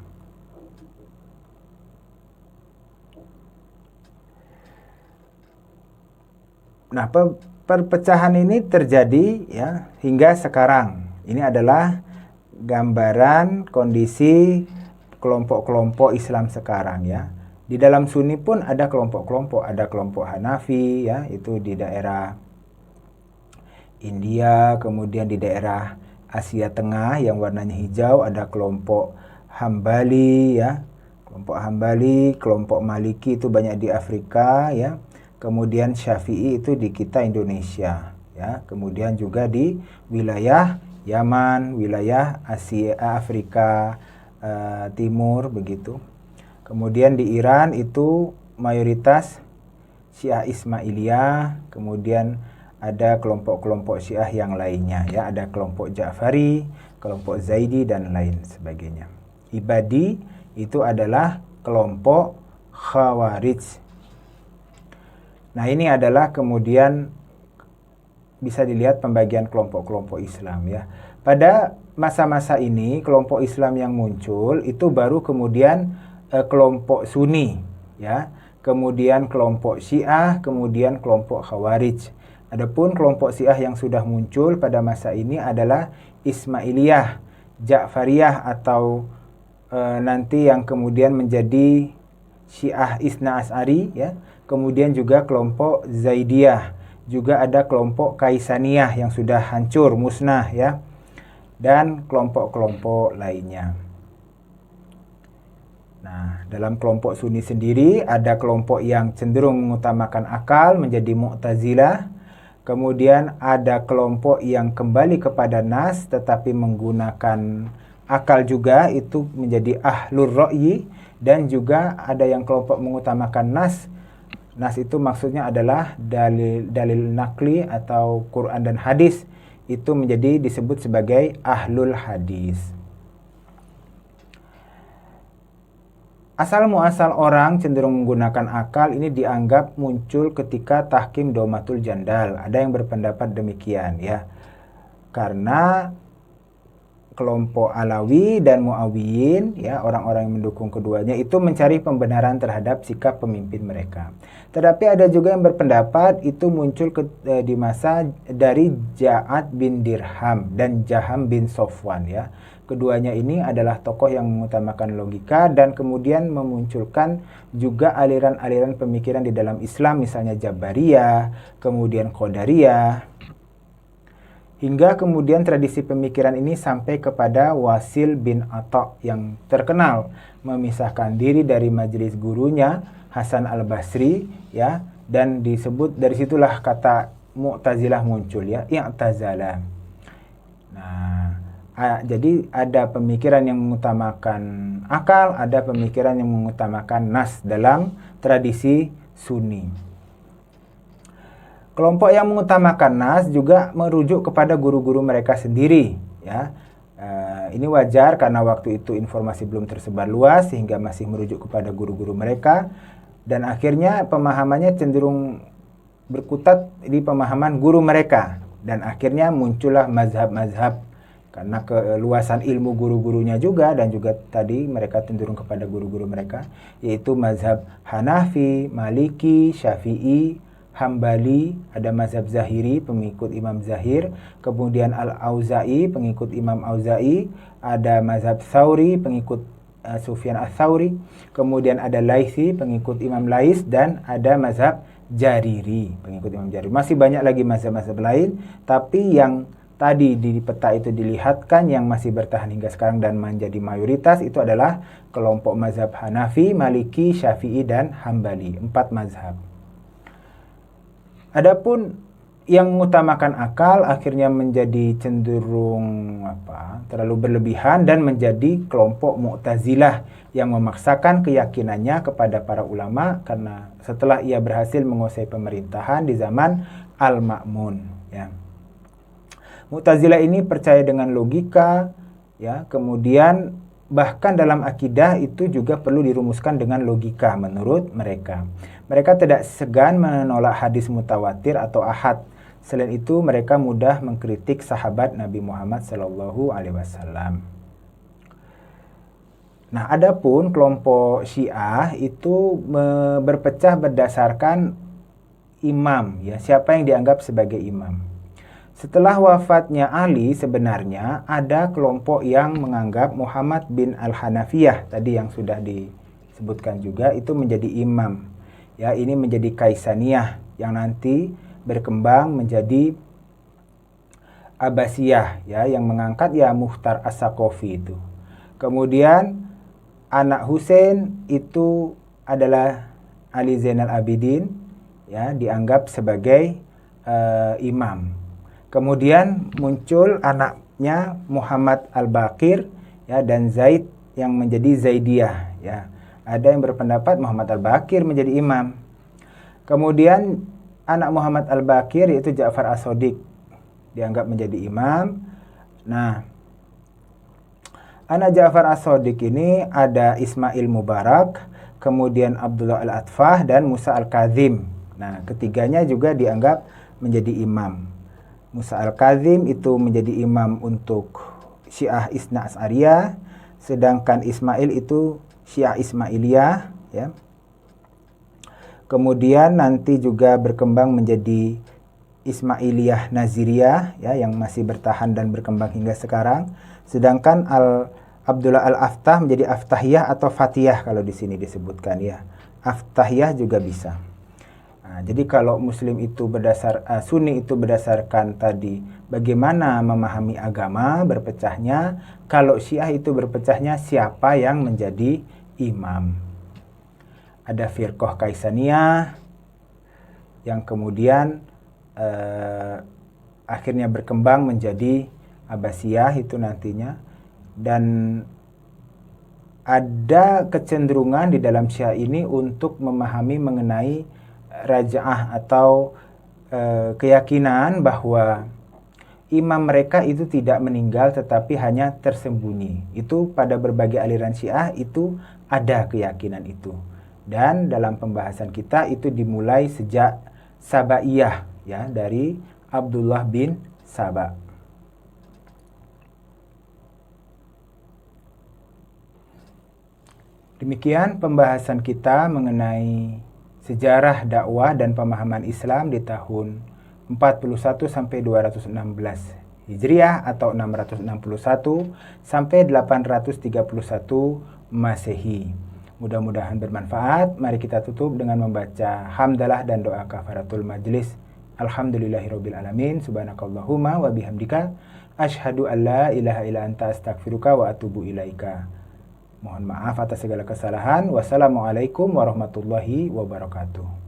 Nah, perpecahan ini terjadi ya hingga sekarang. Ini adalah gambaran kondisi kelompok-kelompok Islam sekarang ya. Di dalam Sunni pun ada kelompok-kelompok, ada kelompok Hanafi ya, itu di daerah India, kemudian di daerah Asia Tengah yang warnanya hijau ada kelompok Hambali ya. Kelompok Hambali, kelompok Maliki itu banyak di Afrika ya. Kemudian Syafi'i itu di kita Indonesia ya. Kemudian juga di wilayah Yaman, wilayah Asia Afrika Timur begitu. Kemudian di Iran itu mayoritas Syiah Ismailiyah, kemudian ada kelompok-kelompok Syiah yang lainnya ya, ada kelompok Ja'fari, kelompok Zaidi dan lain sebagainya. Ibadi itu adalah kelompok Khawarij. Nah, ini adalah kemudian bisa dilihat pembagian kelompok-kelompok Islam ya. Pada masa-masa ini kelompok Islam yang muncul itu baru kemudian kelompok Sunni ya, kemudian kelompok Syiah, kemudian kelompok Khawarij. Adapun kelompok Syiah yang sudah muncul pada masa ini adalah Ismailiyah, Ja'fariyah atau nanti yang kemudian menjadi Syiah Isna As'ari ya. Kemudian juga kelompok Zaidiyah, juga ada kelompok Kaisaniyah yang sudah hancur, musnah ya, dan kelompok-kelompok lainnya. Nah, dalam kelompok Sunni sendiri ada kelompok yang cenderung mengutamakan akal menjadi Mu'tazilah. Kemudian ada kelompok yang kembali kepada nas tetapi menggunakan akal juga, itu menjadi Ahlur Ra'yi. Dan juga ada yang kelompok mengutamakan nas. Nas itu maksudnya adalah dalil nakli atau Quran dan hadis. Itu menjadi disebut sebagai Ahlul Hadis. Asal muasal orang cenderung menggunakan akal ini dianggap muncul ketika tahkim Daumatul Jandal. Ada yang berpendapat demikian ya. Karena kelompok Alawi dan Mu'awiyin ya, orang-orang yang mendukung keduanya itu mencari pembenaran terhadap sikap pemimpin mereka. Tetapi ada juga yang berpendapat itu muncul di masa dari Ja'ad bin Dirham dan Jaham bin Sofwan ya. Keduanya ini adalah tokoh yang mengutamakan logika dan kemudian memunculkan juga aliran-aliran pemikiran di dalam Islam, misalnya Jabariyah, kemudian Qadariyah. Hingga kemudian tradisi pemikiran ini sampai kepada Wasil bin Atha yang terkenal memisahkan diri dari majelis gurunya Hasan al-Basri ya, dan disebut dari situlah kata Mu'tazilah muncul ya, i'tazala. Nah, jadi ada pemikiran yang mengutamakan akal, ada pemikiran yang mengutamakan nas dalam tradisi Sunni. Kelompok yang mengutamakan nas juga merujuk kepada guru-guru mereka sendiri ya. Ini wajar karena waktu itu informasi belum tersebar luas sehingga masih merujuk kepada guru-guru mereka, dan akhirnya pemahamannya cenderung berkutat di pemahaman guru mereka, dan akhirnya muncullah mazhab-mazhab karena keluasan ilmu guru-gurunya juga, dan juga tadi mereka cenderung kepada guru-guru mereka, yaitu mazhab Hanafi, Maliki, Syafi'i, Hambali, ada mazhab Zahiri, pengikut Imam Zahir, kemudian Al-Auza'i, pengikut Imam Auza'i, ada mazhab Tsauri, pengikut Sufyan Ats-Tsauri, kemudian ada Laitsi, pengikut Imam Lais, dan ada mazhab Jariri, pengikut Imam Jariri. Masih banyak lagi mazhab-mazhab lain, tapi yang tadi di peta itu dilihatkan yang masih bertahan hingga sekarang dan menjadi mayoritas itu adalah kelompok mazhab Hanafi, Maliki, Syafi'i, dan Hambali, 4 mazhab. Adapun yang mengutamakan akal akhirnya menjadi cenderung terlalu berlebihan dan menjadi kelompok Mu'tazilah yang memaksakan keyakinannya kepada para ulama karena setelah ia berhasil menguasai pemerintahan di zaman Al-Ma'mun ya. Mu'tazilah ini percaya dengan logika ya, kemudian Bahkan dalam akidah itu juga perlu dirumuskan dengan logika menurut mereka. Mereka tidak segan menolak hadis mutawatir atau ahad. Selain itu mereka mudah mengkritik sahabat Nabi Muhammad SAW. Nah, adapun kelompok Syiah itu berpecah berdasarkan imam, ya, siapa yang dianggap sebagai imam. Setelah wafatnya Ali sebenarnya ada kelompok yang menganggap Muhammad bin Al-Hanafiyah tadi yang sudah disebutkan juga itu menjadi imam. Ya, ini menjadi Kaisaniyah yang nanti berkembang menjadi Abbasiyah, ya, yang mengangkat ya Mukhtar As-Saqafi itu. Kemudian anak Hussein itu adalah Ali Zainal Abidin, ya, dianggap sebagai imam. Kemudian muncul anaknya Muhammad Al-Baqir, ya, dan Zaid yang menjadi Zaidiyah, ya. Ada yang berpendapat Muhammad Al-Baqir menjadi imam. Kemudian anak Muhammad Al-Baqir yaitu Ja'far As-Shadiq dianggap menjadi imam. Nah, anak Ja'far As-Shadiq ini ada Ismail Mubarak, kemudian Abdullah Al-Atfah dan Musa Al-Kazim. Nah, ketiganya juga dianggap menjadi imam. Musa Al-Kazim itu menjadi imam untuk Syiah Isna Asy'ariyah, sedangkan Ismail itu Syiah Ismailiyah, ya. Kemudian nanti juga berkembang menjadi Ismailiyah Naziriyah, ya, yang masih bertahan dan berkembang hingga sekarang. Sedangkan Abdullah Al-Aftah menjadi Aftahiyah atau Fatiyah kalau di sini disebutkan, ya. Aftahiyah juga bisa. Nah, jadi kalau Muslim itu Sunni itu berdasarkan tadi bagaimana memahami agama berpecahnya, kalau Syiah itu berpecahnya siapa yang menjadi imam. Ada Firqah Kaisaniyah yang kemudian akhirnya berkembang menjadi Abbasiyah itu nantinya, dan ada kecenderungan di dalam Syiah ini untuk memahami mengenai raja'ah atau keyakinan bahwa imam mereka itu tidak meninggal tetapi hanya tersembunyi. Itu pada berbagai aliran Syiah itu ada keyakinan itu. Dan dalam pembahasan kita itu dimulai sejak Sabaiyah, ya, dari Abdullah bin Saba. Demikian pembahasan kita mengenai sejarah dakwah dan pemahaman Islam di tahun 41 sampai 216 Hijriah atau 661 sampai 831 Masehi. Mudah-mudahan bermanfaat. Mari kita tutup dengan membaca hamdalah dan doa kafaratul majlis. Alhamdulillahirabbil alamin. Subhanakallahumma wa bihamdika asyhadu an la ilaha illa anta astaghfiruka wa atubu ilaika. Mohon maaf atas segala kesalahan. Wassalamualaikum warahmatullahi wabarakatuh.